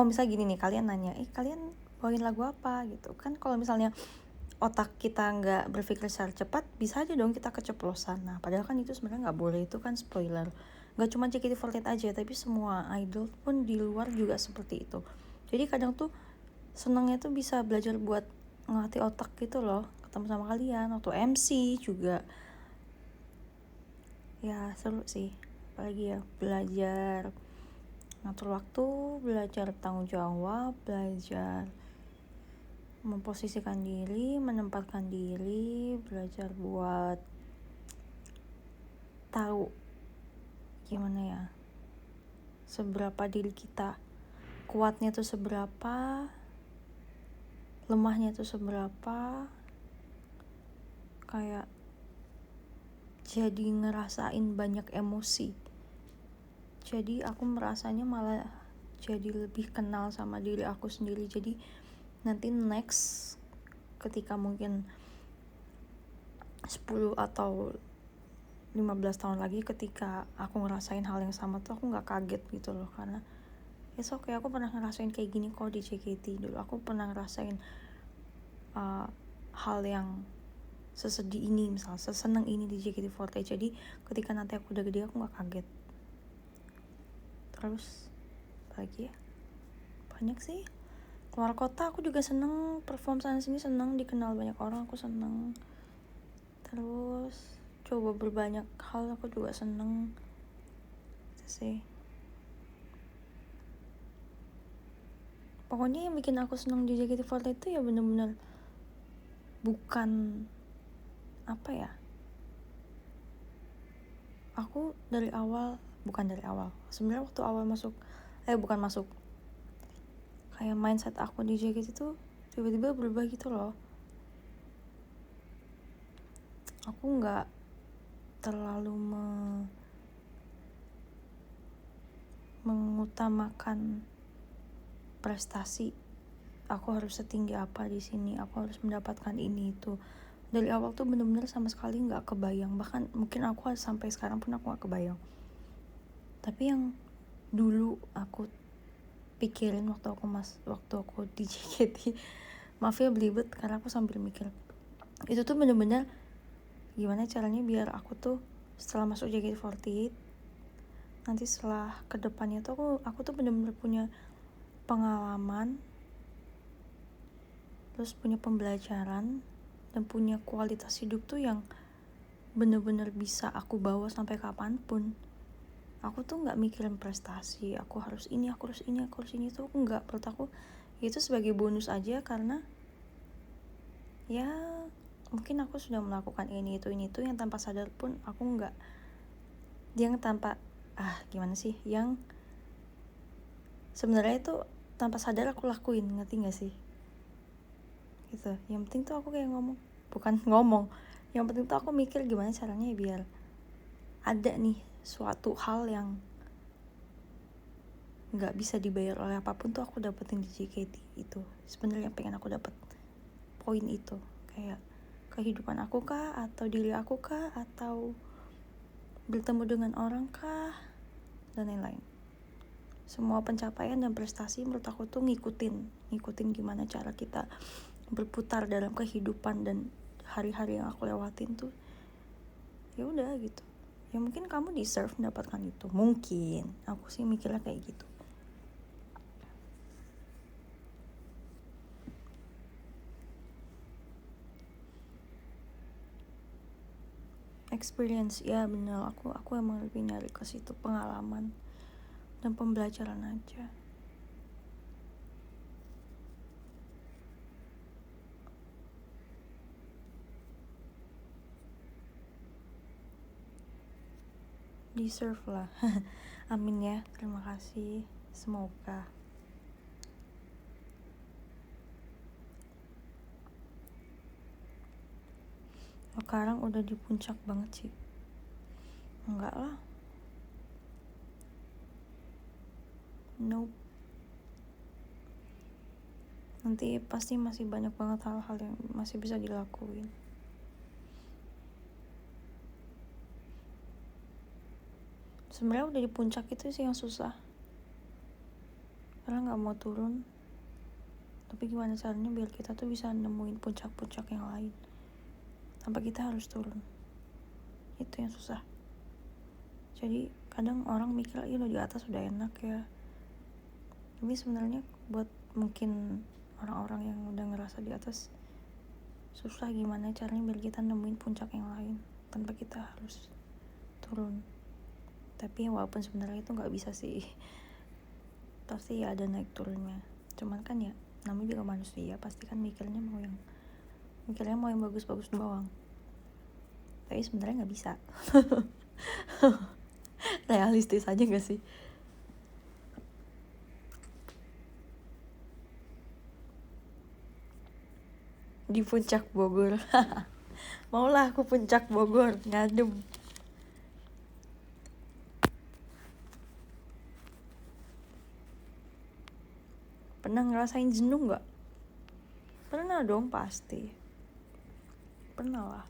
misal gini nih, kalian nanya kalian bawain lagu apa gitu kan. Kalau misalnya otak kita nggak berpikir secara cepat, bisa aja dong kita keceplosan. Nah padahal kan itu sebenarnya nggak boleh, itu kan spoiler. Nggak cuma JKT48 aja, tapi semua idol pun di luar juga seperti itu. Jadi kadang tuh senangnya tuh bisa belajar buat ngelatih otak gitu loh, ketemu sama kalian. Waktu MC juga ya seru sih, apalagi ya belajar ngatur waktu, belajar tanggung jawab, belajar memposisikan diri, menempatkan diri, belajar buat tahu gimana ya, seberapa diri kita kuatnya tuh seberapa, lemahnya tuh seberapa. Kayak jadi ngerasain banyak emosi. Jadi aku merasanya malah jadi lebih kenal sama diri aku sendiri. Jadi nanti next ketika mungkin 10 atau 15 tahun lagi, ketika aku ngerasain hal yang sama tuh aku gak kaget gitu loh. Karena okay, aku pernah ngerasain kayak gini kok di JKT dulu. Aku pernah ngerasain hal yang sesedih ini, misalnya seseneng ini di JKT48. Jadi ketika nanti aku udah gede, aku gak kaget. Terus lagi ya, banyak sih. Keluar kota aku juga seneng, perform sana sini seneng, dikenal banyak orang aku seneng. Terus coba berbanyak hal aku juga seneng. Itu sih. Pokoknya yang bikin aku seneng di JKT48 itu ya bener-bener bukan aku sebenarnya waktu awal masuk kayak mindset aku di JKT itu tiba-tiba berubah gitu loh. Aku nggak terlalu mengutamakan prestasi. Aku harus setinggi apa di sini, aku harus mendapatkan ini itu. Dari awal tuh bener-bener sama sekali nggak kebayang. Bahkan mungkin aku sampai sekarang pun aku nggak kebayang. Tapi yang dulu aku pikirin waktu aku di JKT, maaf ya belibet karena aku sambil mikir, itu tuh bener-bener gimana caranya biar aku tuh setelah masuk JKT48 nanti setelah kedepannya tuh aku tuh bener-bener punya pengalaman, terus punya pembelajaran, dan punya kualitas hidup tuh yang bener-bener bisa aku bawa sampai kapanpun. Aku tuh nggak mikirin prestasi, aku harus ini tuh aku nggak. Menurut aku itu sebagai bonus aja, karena ya mungkin aku sudah melakukan ini itu yang tanpa sadar pun aku nggak, yang tanpa yang sebenarnya itu tanpa sadar aku lakuin, ngerti nggak sih gitu. Yang penting tuh aku kayak yang penting tuh aku mikir gimana caranya biar ada nih suatu hal yang nggak bisa dibayar oleh apapun tuh aku dapetin di JKT. Itu sebenarnya pengen aku dapet poin itu, kayak kehidupan aku kah, atau diri aku kah, atau bertemu dengan orang kah, dan lain-lain. Semua pencapaian dan prestasi menurut aku tuh ngikutin gimana cara kita berputar dalam kehidupan dan hari-hari yang aku lewatin tuh ya udah gitu. ya mungkin kamu deserve mendapatkan itu, mungkin aku sih mikirnya kayak gitu. Experience, ya benar, aku emang lebih nyari ke situ, pengalaman dan pembelajaran aja. Deserve lah. Amin ya, terima kasih, semoga. Sekarang udah di puncak banget sih. Enggak lah, nope. Nanti pasti masih banyak banget hal-hal yang masih bisa dilakuin. Sebenarnya udah di puncak itu sih yang susah, karena nggak mau turun. Tapi gimana caranya biar kita tuh bisa nemuin puncak-puncak yang lain tanpa kita harus turun, itu yang susah. Jadi kadang orang mikir lo di atas udah enak ya, tapi sebenarnya buat mungkin orang-orang yang udah ngerasa di atas, susah gimana caranya biar kita nemuin puncak yang lain tanpa kita harus turun. Tapi walaupun sebenarnya itu nggak bisa sih, pasti ya ada naik turunnya. Cuman kan ya namanya juga manusia, pasti kan mikirnya mau yang bagus-bagus doang. Tapi sebenarnya nggak bisa. Realistis aja nggak sih? Di puncak Bogor. Maulah aku puncak Bogor, ngadem. Pernah ngerasain jenuh nggak? Pernah dong pasti. Pernah lah.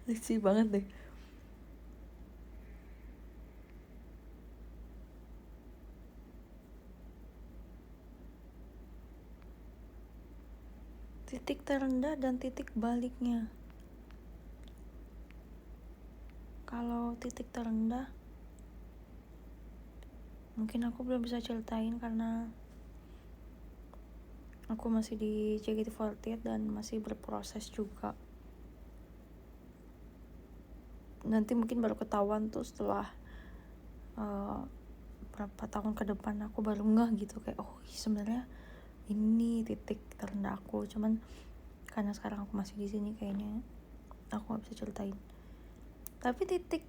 Lucu banget deh. Titik terendah dan titik baliknya. Kalau titik terendah mungkin aku belum bisa ceritain karena aku masih di JKT48 dan masih berproses juga. Nanti mungkin baru ketahuan tuh setelah berapa tahun ke depan aku baru ngeh gitu, kayak oh sebenarnya ini titik terendah aku. Cuman karena sekarang aku masih di sini, kayaknya aku nggak bisa ceritain. Tapi titik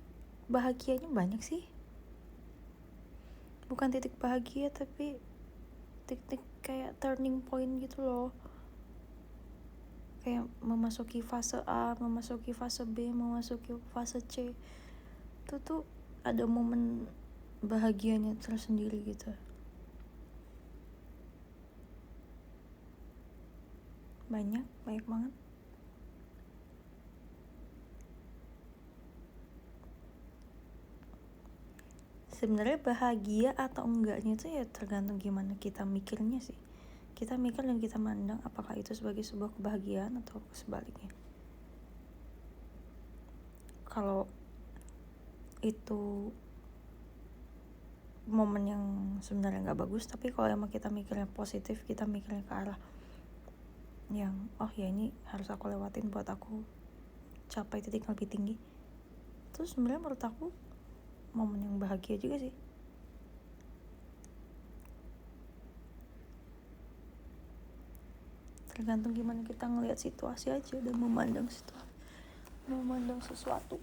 bahagianya banyak sih. Bukan titik bahagia, tapi titik kayak turning point gitu loh. Kayak memasuki fase A, memasuki fase B, memasuki fase C. Itu tuh ada momen bahagianya tersendiri gitu. Banyak banget. Sebenarnya bahagia atau enggaknya itu ya tergantung gimana kita mikirnya sih. Kita mikir dan kita mandang apakah itu sebagai sebuah kebahagiaan atau sebaliknya. Kalau itu momen yang sebenarnya nggak bagus, tapi kalau emang kita mikirnya positif, kita mikirnya ke arah yang oh ya ini harus aku lewatin buat aku capai titik yang lebih tinggi, terus sebenarnya menurut aku momen yang bahagia juga sih. Tergantung gimana kita ngelihat situasi aja dan memandang sesuatu.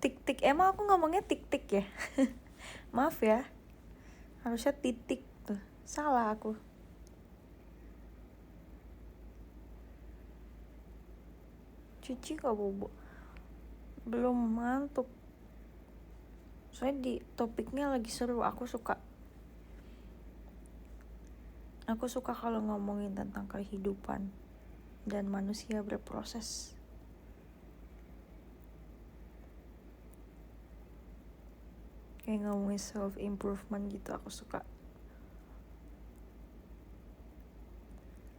Tik-tik, emang aku ngomongnya tik-tik ya? Maaf ya, harusnya titik tuh, salah aku. Cici gak bobo. belum ngantuk. Soalnya di topiknya lagi seru. Aku suka kalau ngomongin tentang kehidupan dan manusia berproses. Kayak ngomongin self improvement gitu, aku suka.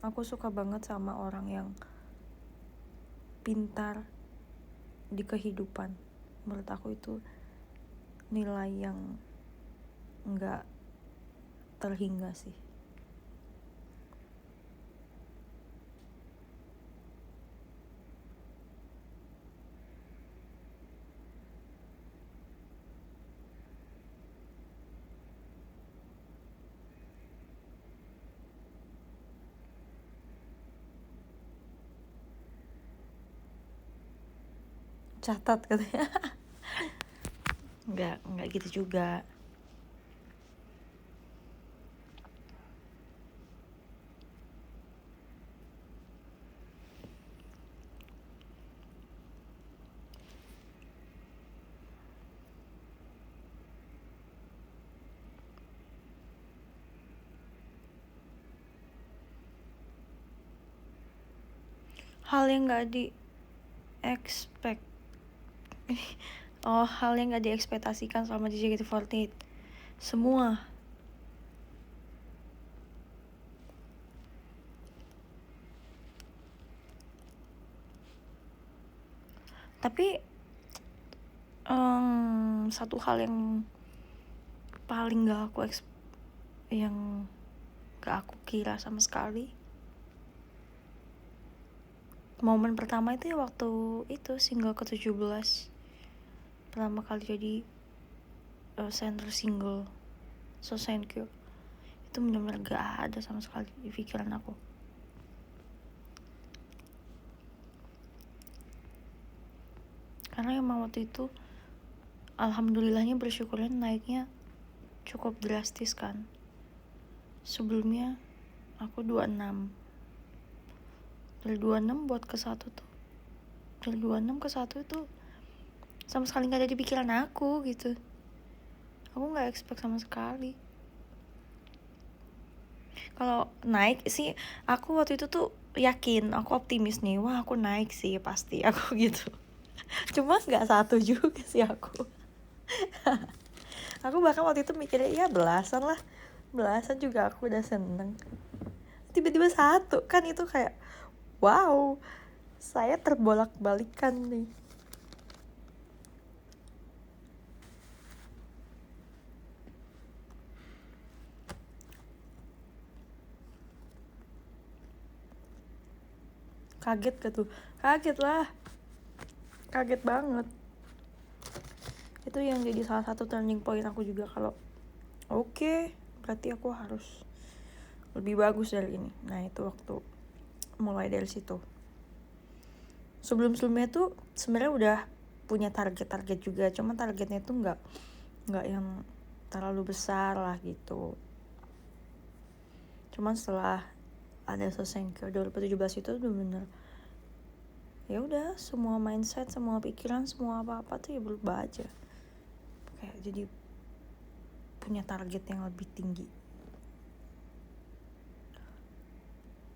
Aku suka banget sama orang yang pintar di kehidupan. Menurut aku itu nilai yang nggak terhingga sih. Catat katanya. Nggak gitu juga. Hal yang nggak di expect hal yang nggak diekspektasikan selama di JKT48. Semua. Tapi satu hal yang paling yang gak aku kira sama sekali, momen pertama itu ya waktu itu single ke-17 pertama kali jadi center single So Thank You. Itu benar-benar gak ada sama sekali di pikiran aku. Karena emang waktu itu alhamdulillahnya, bersyukurnya naiknya cukup drastis kan. Sebelumnya aku 26. Dari 26 buat ke 1 tuh. Dari 26 ke 1 itu sama sekali gak ada di pikiran aku gitu. Aku gak expect sama sekali. Kalau naik sih, aku waktu itu tuh yakin, aku optimis nih, wah aku naik sih pasti, aku gitu. Cuma gak 1 juga sih aku. Aku bahkan waktu itu mikirnya ya belasan juga aku udah seneng. Tiba-tiba 1 kan, itu kayak wow, saya terbolak-balikan nih. Kaget gak tuh? Kaget lah. Kaget banget. Itu yang jadi salah satu turning point aku juga, kalau oke, berarti aku harus lebih bagus dari ini. Nah itu waktu mulai dari situ. Sebelum-sebelumnya tuh sebenarnya udah punya target-target juga, cuma targetnya tuh nggak yang terlalu besar lah gitu. Cuman setelah ada So Thank You 2017 itu bener-bener ya udah, semua mindset, semua pikiran, semua apa-apa tuh ya berubah aja. Kayak jadi punya target yang lebih tinggi.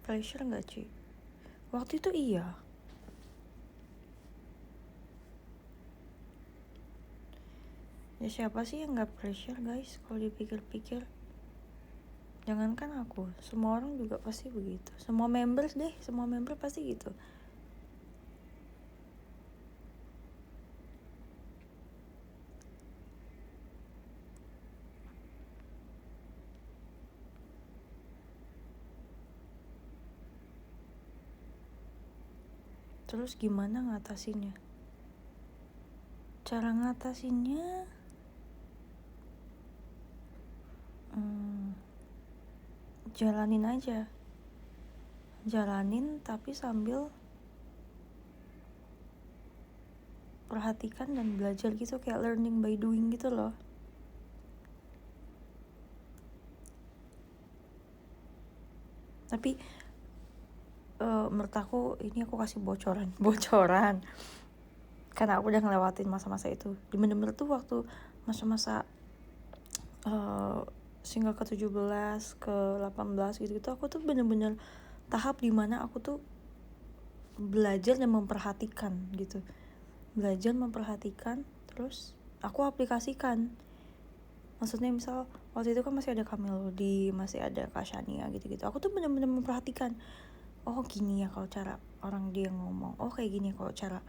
Pressure gak cuy? Waktu itu iya. Ya siapa sih yang gak pressure guys kalau dipikir-pikir? Jangankan aku, semua orang juga pasti begitu. Semua member pasti gitu. Terus gimana ngatasinnya? Cara ngatasinnya jalanin aja. Jalanin tapi sambil perhatikan dan belajar gitu, kayak learning by doing gitu loh. Tapi menurut aku, ini aku kasih bocoran. karena aku udah ngelewatin masa-masa itu. Bener-bener tuh waktu masa-masa single ke 17 ke 18 gitu aku tuh bener-bener tahap dimana aku tuh belajar dan memperhatikan gitu, belajar memperhatikan, terus aku aplikasikan. Maksudnya misal waktu itu kan masih ada Kamelody, masih ada Kak Shania gitu-gitu, aku tuh bener-bener memperhatikan, oh gini ya kalau cara orang dia ngomong, oh kayak gini kalau cara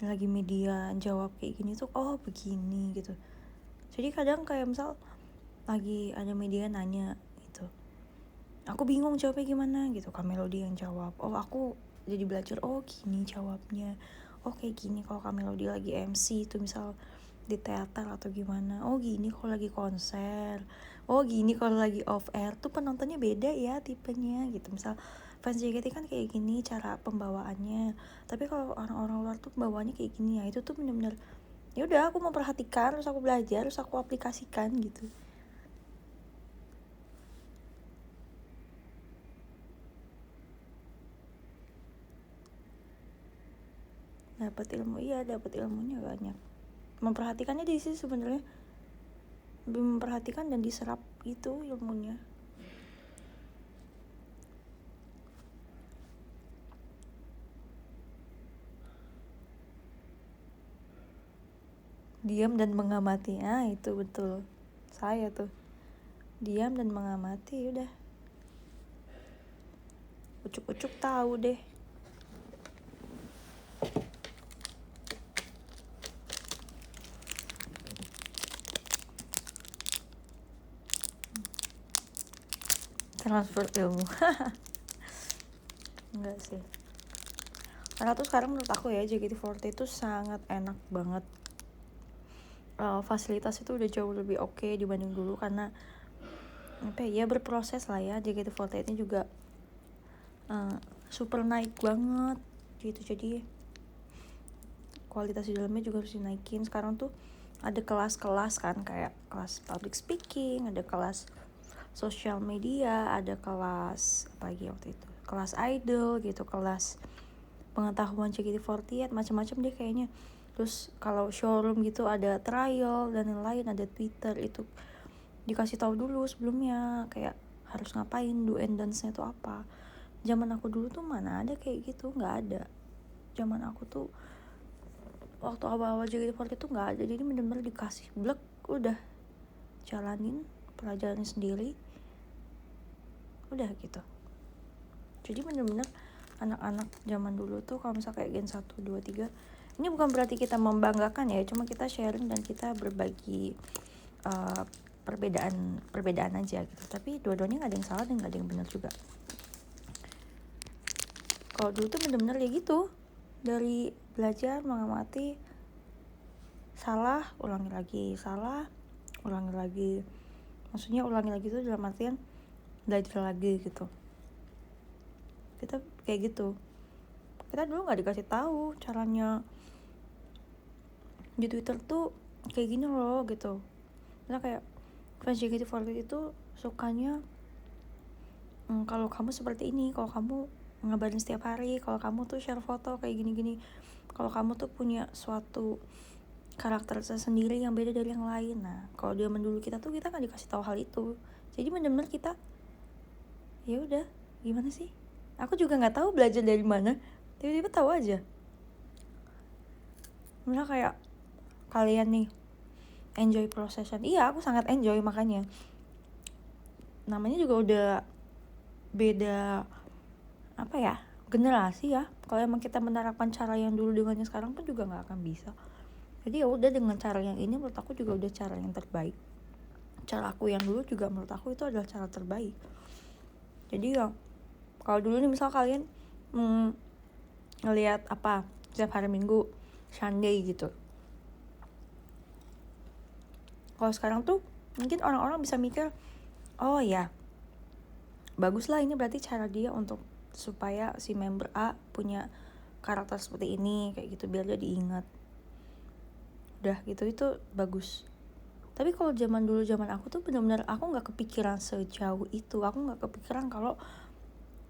lagi media jawab kayak gini tuh, oh begini gitu. Jadi kadang kayak misal lagi ada media nanya gitu, aku bingung jawabnya gimana gitu, Kamelody yang jawab, oh aku jadi belajar, oh gini jawabnya, oh kayak gini kalau Kamelody lagi MC itu misal di teater atau gimana, oh gini kalau lagi konser, oh gini kalau lagi off air tuh penontonnya beda ya tipenya gitu. Misal fans JKT kan kayak gini cara pembawaannya, tapi kalau orang-orang luar tuh pembawaannya kayak gini ya. Itu tuh bener-bener ya udah aku memperhatikan, terus aku belajar, terus aku aplikasikan gitu. Dapat ilmu, iya dapat ilmunya banyak. Memperhatikannya di sini sebenarnya lebih memperhatikan dan diserap itu ilmunya. Diam dan mengamati, itu betul saya tuh, diam dan mengamati, udah ucuk-ucuk tahu deh. Transfer ilmu. Enggak sih, karena tuh sekarang menurut aku ya JKT48 itu sangat enak banget. Fasilitas itu udah jauh lebih oke dibanding dulu, karena apa ya, berproses lah ya. JKT48 ini juga super naik banget gitu, jadi kualitas di dalamnya juga harus dinaikin. Sekarang tuh ada kelas-kelas kan, kayak kelas public speaking, ada kelas sosial media, ada kelas apa lagi waktu itu, kelas idol gitu, kelas pengetahuan JKT48, macam-macam deh kayaknya. Terus kalau showroom gitu ada trial dan lain-lain, ada Twitter, itu dikasih tahu dulu sebelumnya kayak harus ngapain, do and dance-nya itu apa. Zaman aku dulu tuh mana ada kayak gitu, nggak ada. Zaman aku tuh waktu awal-awal JKT48 tuh nggak ada, jadi bener-bener dikasih blek, udah jalanin pelajaran sendiri, udah gitu. Jadi bener-bener anak-anak zaman dulu tuh kalau misalnya kayak Gen 1, 2, 3, ini bukan berarti kita membanggakan ya, cuma kita sharing dan kita berbagi perbedaan aja gitu. Tapi dua-duanya nggak ada yang salah dan nggak ada yang benar juga. Kalau dulu tuh bener-bener ya gitu, dari belajar mengamati, salah ulangi lagi, salah ulangi lagi. Maksudnya ulangi lagi tuh dalam artian belajar lagi gitu. Kita kayak gitu. Kita dulu nggak dikasih tahu caranya di Twitter tuh kayak gini loh gitu. Misalnya kayak fans JKT48 itu sukanya kalau kamu seperti ini, kalau kamu ngabarin setiap hari, kalau kamu tuh share foto kayak gini-gini, kalau kamu tuh punya suatu karakter tersendiri yang beda dari yang lain. Nah, kalau zaman dulu kita tuh kita nggak dikasih tahu hal itu. Jadi benar-benar kita ya udah, gimana sih? Aku juga nggak tahu belajar dari mana, tiba-tiba tahu aja. Misalnya kayak kalian nih enjoy prosesnya, iya aku sangat enjoy, makanya namanya juga udah beda apa ya, generasi ya. Kalau emang kita menerapkan cara yang dulu dengannya sekarang pun juga nggak akan bisa. Jadi ya udah, dengan cara yang ini menurut aku juga udah cara yang terbaik. Cara aku yang dulu juga menurut aku itu adalah cara terbaik. Jadi ya kalau dulu nih misal kalian ngelihat apa setiap hari Minggu Sunday gitu, kalau sekarang tuh mungkin orang-orang bisa mikir, oh ya bagus lah, ini berarti cara dia untuk supaya si member A punya karakter seperti ini kayak gitu, biar dia diingat. Udah gitu, itu bagus. Tapi kalau zaman dulu, zaman aku tuh benar-benar aku nggak kepikiran sejauh itu. Aku nggak kepikiran kalau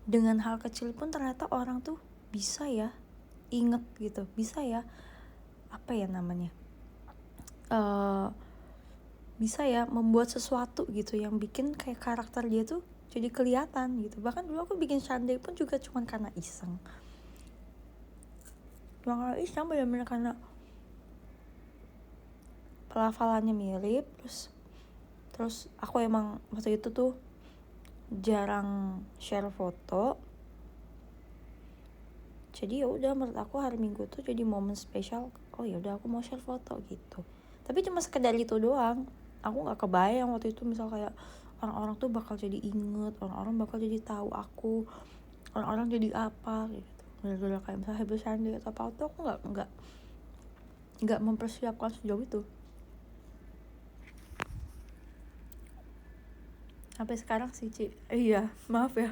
dengan hal kecil pun ternyata orang tuh bisa ya inget gitu, bisa ya apa ya namanya, bisa ya membuat sesuatu gitu yang bikin kayak karakter dia tuh jadi kelihatan gitu. Bahkan dulu aku bikin Sunday pun juga cuma karena iseng, bener-bener karena pelafalannya mirip. Terus aku emang waktu itu tuh jarang share foto, jadi ya udah, menurut aku hari Minggu tuh jadi momen spesial. Oh ya udah, aku mau share foto gitu. Tapi cuma sekedar itu doang. Aku nggak kebayang waktu itu misal kayak orang-orang tuh bakal jadi inget, orang-orang bakal jadi tahu aku, orang-orang jadi apa gitu. Bener-bener kayak misalnya Happy Sunday atau apa tuh aku nggak mempersiapkan sejauh itu. Sampai sekarang sih, Ci. Iya, maaf ya.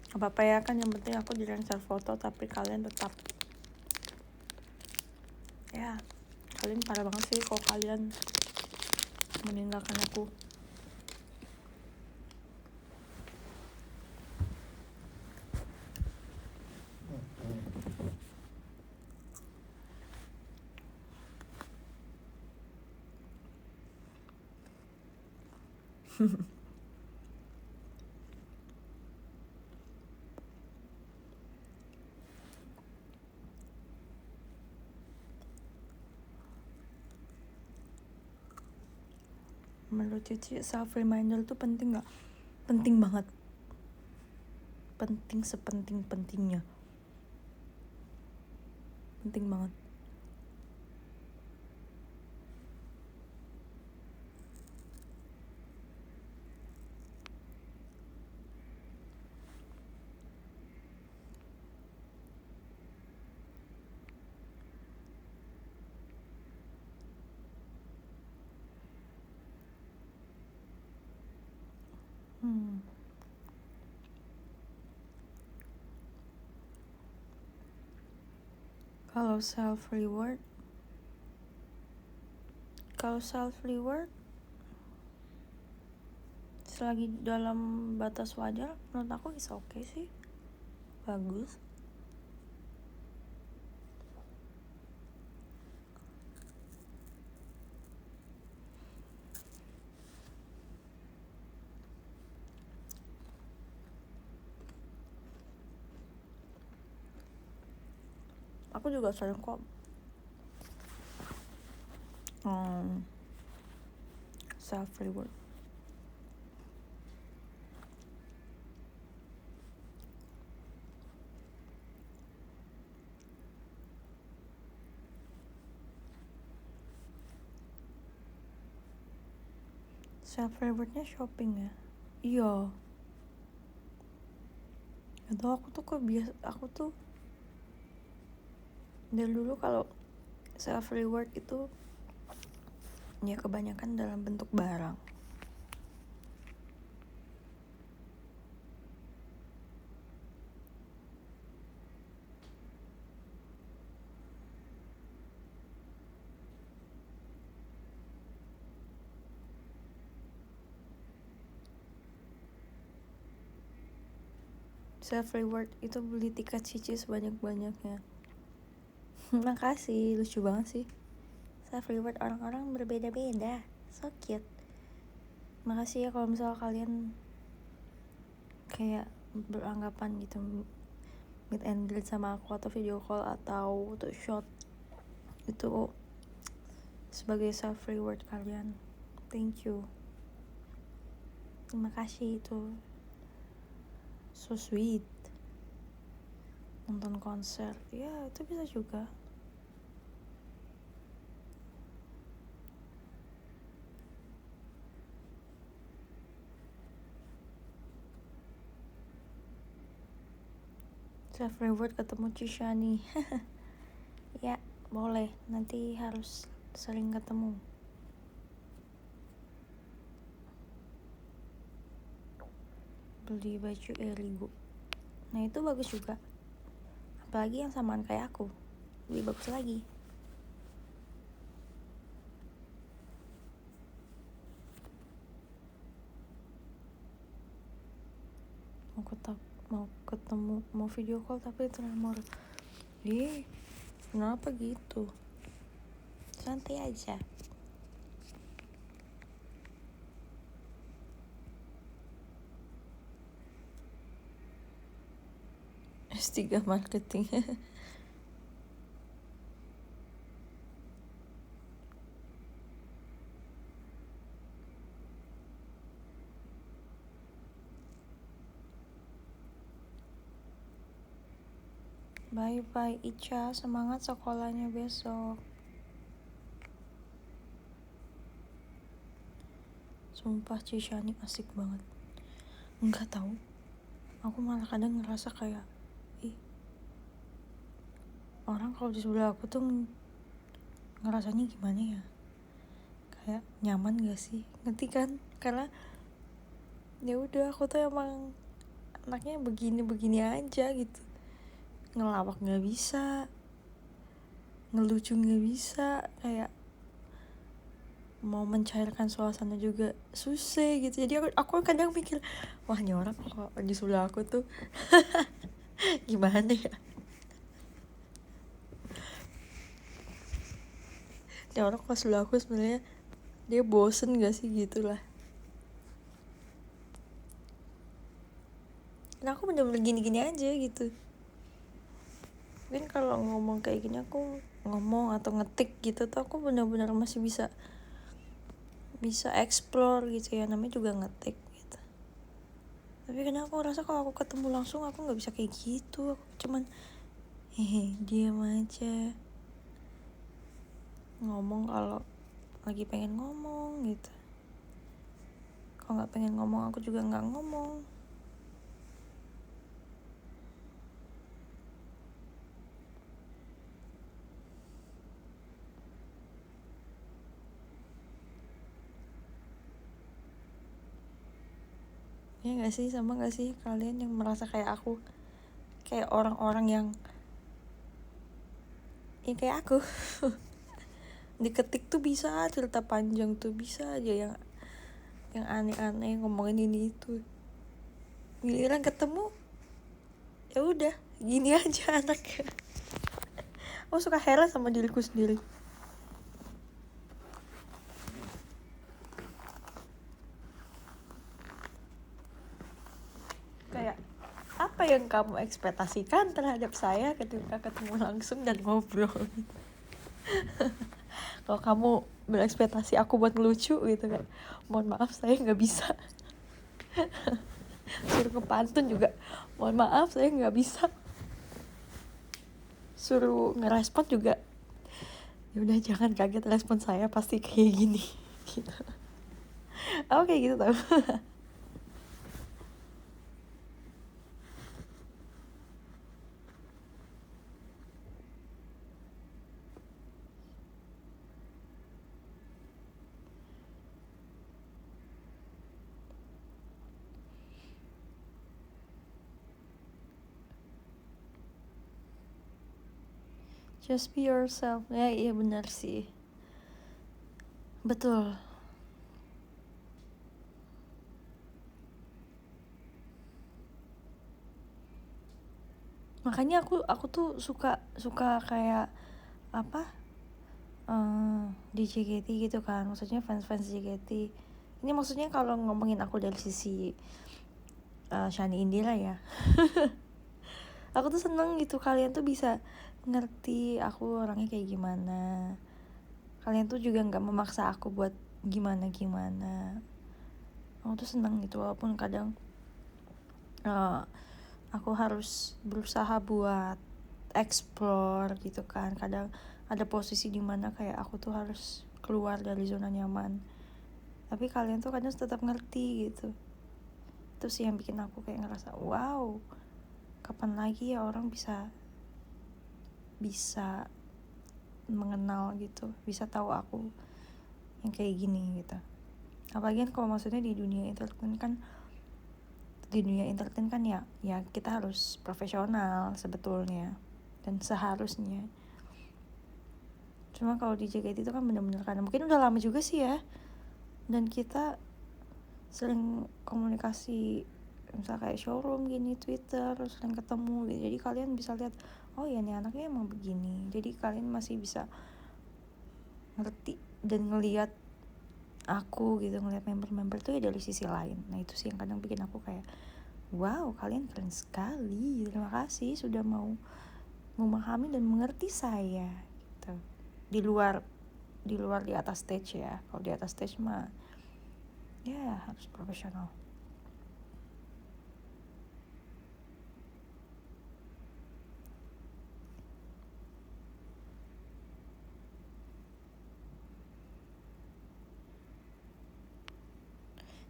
Apa-apa ya, kan yang penting aku jarang share foto, tapi kalian tetap, ya, kalian parah banget sih kalau kalian meninggalkan aku. Menurut Cici, self reminder tuh penting nggak? Penting banget. Penting sepenting-pentingnya. Penting banget. Kalau self reward selagi dalam batas wajar, menurut aku is okay sih, bagus. Aku juga sering kok self reward. Self rewardnya shopping ya. Iya, itu aku tuh dari dulu kalau self reward itu ya kebanyakan dalam bentuk barang. Self reward itu beli tiket Cici sebanyak-banyaknya. Makasih, lucu banget sih. Self reward orang-orang berbeda-beda, so cute. Makasih ya kalau misalnya kalian kayak beranggapan gitu meet and greet sama aku atau video call atau untuk shot itu sebagai self reward kalian. Thank you, terima kasih, itu so sweet. Nonton konser ya itu bisa juga. Self reward ketemu Cisha nih. Ya boleh, nanti harus sering ketemu. beli baju Erigo. Nah itu bagus juga, apalagi yang samaan kayak aku, lebih bagus lagi. Mau ketemu, mau video call tapi tremor. Kenapa gitu? Santai aja. S3 marketing. Bye Ica, semangat sekolahnya besok. Sumpah Cishani asik banget. Enggak tahu, aku malah kadang ngerasa kayak orang kalau di sebelah aku tuh ngerasanya gimana ya, kayak nyaman gak sih, ngerti kan? Karena ya udah, aku tuh emang anaknya begini aja gitu. Ngelawak nggak bisa, ngelucu nggak bisa, kayak mau mencairkan suasana juga susah gitu. Jadi aku kadang mikir, wah ini orang kalau di sebelah aku tuh gimana ya, ini orang kalau sebelah aku sebenarnya dia bosen gak sih gitu lah. Nah aku bener-bener gini-gini aja gitu. Mungkin kalau ngomong kayak gini, aku ngomong atau ngetik gitu tuh aku benar-benar masih bisa explore gitu ya, namanya juga ngetik gitu. Tapi kadang aku ngerasa kalau aku ketemu langsung aku nggak bisa kayak gitu. Aku cuman diam aja, ngomong kalau lagi pengen ngomong gitu. Kalau nggak pengen ngomong aku juga nggak ngomong. Ya gak sih, sama gak sih kalian yang merasa kayak aku, kayak orang-orang yang ya kayak aku diketik tuh bisa, cerita panjang tuh bisa aja, yang aneh-aneh, ngomongin ini itu, giliran ketemu ya udah gini aja anaknya. Aku suka heran sama diriku sendiri. Kayak apa yang kamu ekspektasikan terhadap saya ketika ketemu langsung dan ngobrol? Kalau kamu berekspektasi aku buat ngelucu gitu kan, mohon maaf saya nggak bisa. Suruh ngepantun juga, mohon maaf saya nggak bisa. Suruh ngerespon juga, ya udah jangan kaget, respon saya pasti kayak gini gitu. Aku kayak gitu tau. Just be yourself. Ya iya benar sih, betul. Makanya aku tuh suka kayak apa, di JKT gitu kan, maksudnya fans JKT. Ini maksudnya kalau ngomongin aku dari sisi Shani Indira ya. Aku tuh seneng gitu kalian tuh bisa ngerti aku orangnya kayak gimana. Kalian tuh juga nggak memaksa aku buat gimana. Aku tuh seneng gitu, walaupun kadang aku harus berusaha buat explore gitu kan. Kadang ada posisi dimana kayak aku tuh harus keluar dari zona nyaman, tapi kalian tuh kadang tetap ngerti gitu. Itu sih yang bikin aku kayak ngerasa wow, kapan lagi ya orang bisa mengenal gitu, bisa tahu aku yang kayak gini gitu. Apalagi kan kalau maksudnya di dunia entertainment kan di dunia entertain kan ya kita harus profesional sebetulnya dan seharusnya. Cuma kalau di JKT itu kan bener-bener, karena mungkin udah lama juga sih ya, dan kita sering komunikasi misal kayak showroom gini, Twitter, sering ketemu gitu. Jadi kalian bisa lihat, oh ya nih anaknya emang begini. Jadi kalian masih bisa ngerti dan ngelihat aku gitu, ngelihat member-member tuh ya dari sisi lain. Nah itu sih yang kadang bikin aku kayak, wow, kalian keren sekali, terima kasih sudah mau memahami dan mengerti saya gitu. Di luar di atas stage ya. Kalau di atas stage mah ya harus profesional.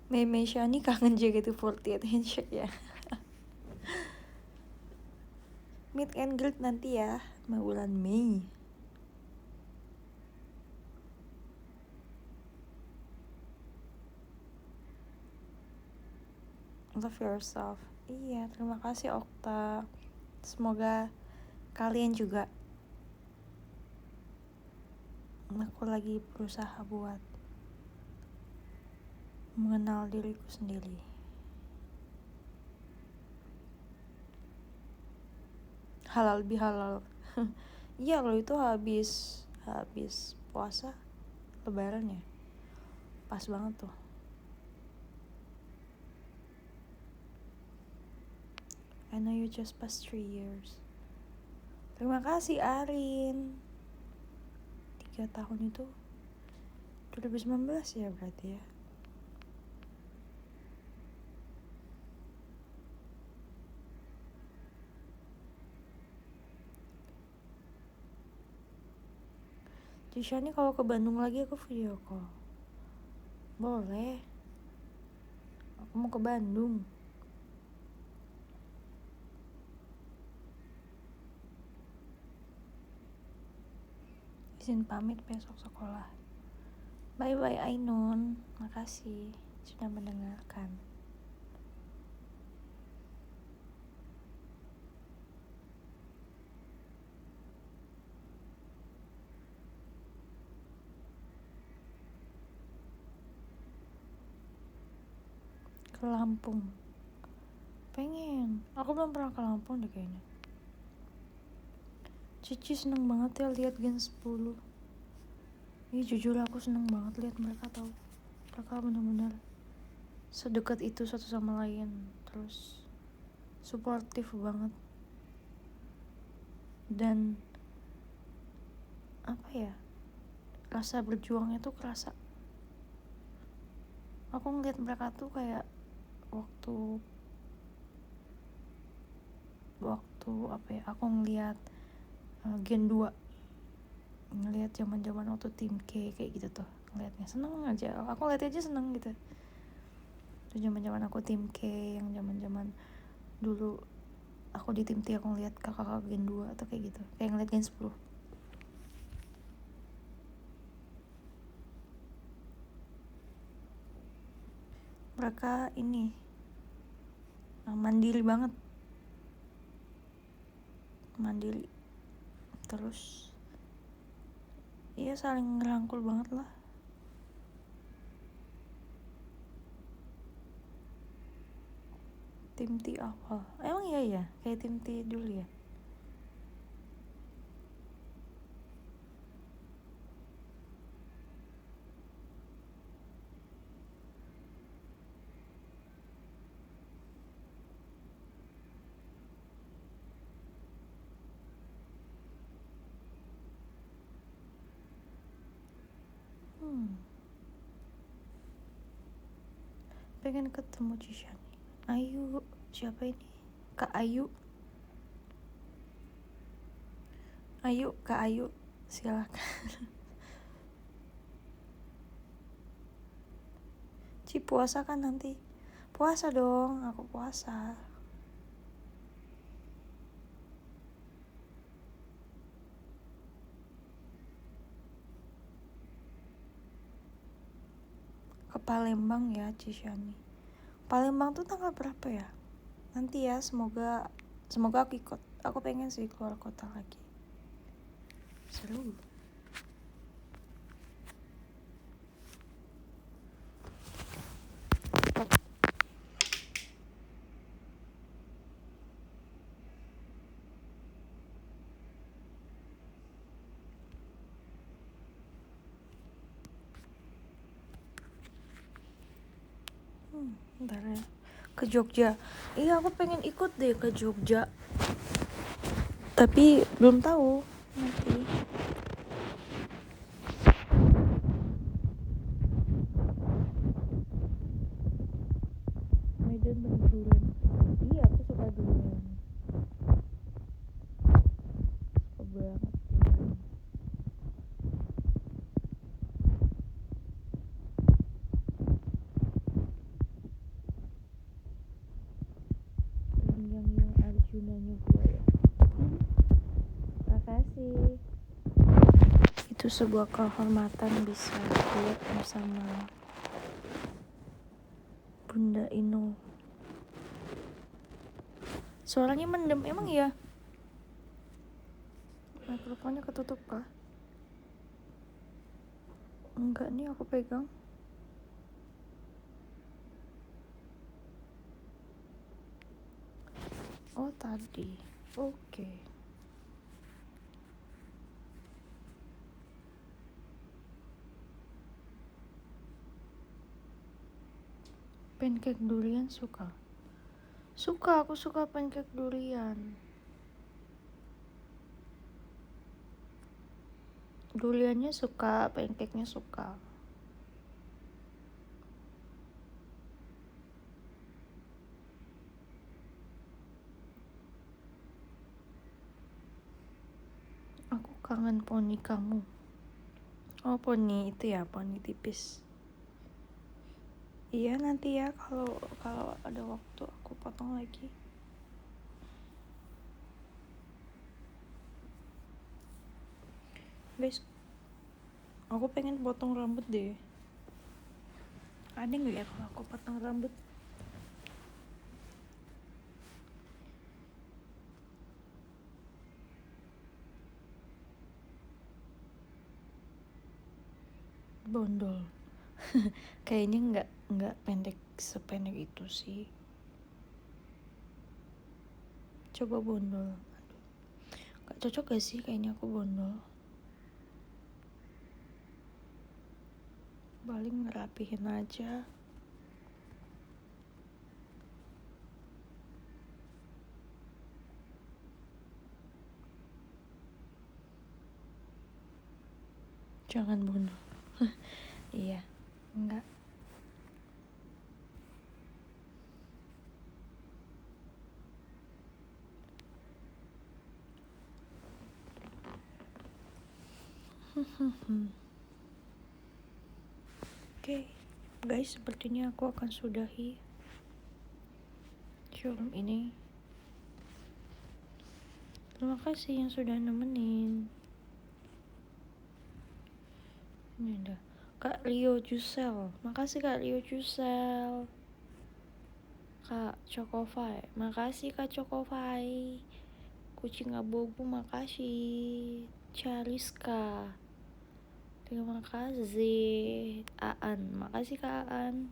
Mei Shani kangen JKT48 handshake ya. Meet and greet nanti ya, bulan Mei. Love yourself. Iya, terima kasih Okta. Semoga kalian juga. Aku lagi berusaha buat mengenal diriku sendiri. Halal bihalal. Iya loh, itu habis puasa lebaran ya. Pas banget tuh. I know you just passed 3 years. Terima kasih Arin. 3 tahun itu 2019 ya berarti ya. Jishani kalau ke Bandung lagi aku video call. Boleh. Aku mau ke Bandung. Izin pamit besok sekolah. Bye bye Ainun. Makasih sudah mendengarkan. Ke Lampung. Pengen. Aku belum pernah ke Lampung deh kayaknya. Cici seneng banget ya lihat Gen 10. Ih jujur aku seneng banget lihat mereka tau. Mereka bener-bener sedekat itu satu sama lain. Terus suportif banget. Dan apa ya, rasa berjuangnya tuh kerasa. Aku ngeliat mereka tuh kayak waktu apa ya, aku ngeliat Gen 2, ngeliat zaman waktu tim K kayak gitu tuh, ngeliatnya seneng aja. Aku ngeliat aja seneng gitu. Itu zaman aku tim K, yang zaman dulu aku di tim T, aku ngeliat kakak Gen 2 atau kayak gitu, kayak ngeliat Gen 10. Mereka ini mandiri banget, terus iya saling ngerangkul banget lah. Tim T awal emang iya ya kayak tim T dulu ya. Pengen ketemu Cishani. Ayu, siapa ini? Kak Ayu. Kak Ayu, silakan. Ci puasa kan nanti? Puasa dong, aku puasa. Ke Palembang ya Cishani. Palembang tuh tanggal berapa ya? Nanti ya, semoga aku ikut. Aku pengen sih keluar kota lagi. Seru. Bentar ya. Ke Jogja. Iya, aku pengen ikut deh ke Jogja. Tapi belum tahu nanti. Medan banyak durian. Iya, aku suka durian. Suka banget durian. Yang Arjunanya gue ya. Makasih. Itu sebuah kehormatan bisa duet bersama Bunda Inul. Suaranya mendem, emang iya? Mikrofonnya ketutup kah? Enggak nih, aku pegang. Oh tadi, oke. Pancake durian suka. Aku suka pancake durian. Duriannya suka, pancake-nya suka. Aku kangen poni kamu. Oh poni itu ya, poni tipis. Iya nanti ya, kalau ada waktu aku potong lagi. Guys, aku pengen potong rambut deh. Ada nggak ya kalau aku potong rambut? Bondol. Kayaknya nggak pendek sependek itu sih. Coba bondol. Aduh, nggak cocok gak sih kayaknya aku bondol. Paling ngerapihin aja. Jangan bondol. Iya, enggak. Oke, guys, sepertinya aku akan sudahi showroom ini. Terima kasih yang sudah nemenin. Ini ada Kak Rio Jusel. Makasih Kak Rio Jusel. Kak Cokofai. Makasih Kak Cokofai. Kucing abu-abu, makasih. Chariska. Terima kasih. Aan. Makasih Kak Aan.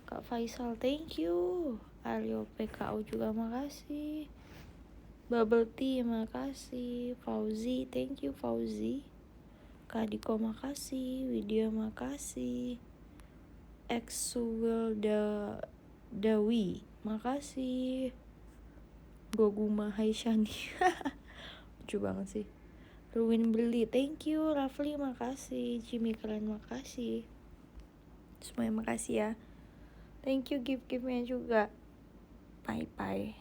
Kak Faisal, thank you. Aryo PKO juga makasih. Bubble Tea, makasih. Fauzi, thank you Fauzi. Kak Diko, makasih. Widya, makasih. Exuel Dawi, makasih. Goguma Haisyani. Lucu banget sih. Ruin Beli, thank you. Rafli, makasih. Jimmy keren, makasih. Semuanya makasih ya. Thank you gift-giftnya juga. Bye-bye.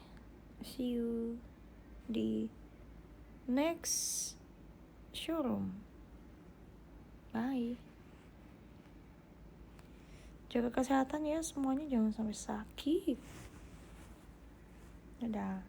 See you di next showroom. Bye. Jaga kesehatan ya semuanya, jangan sampai sakit. Dadah.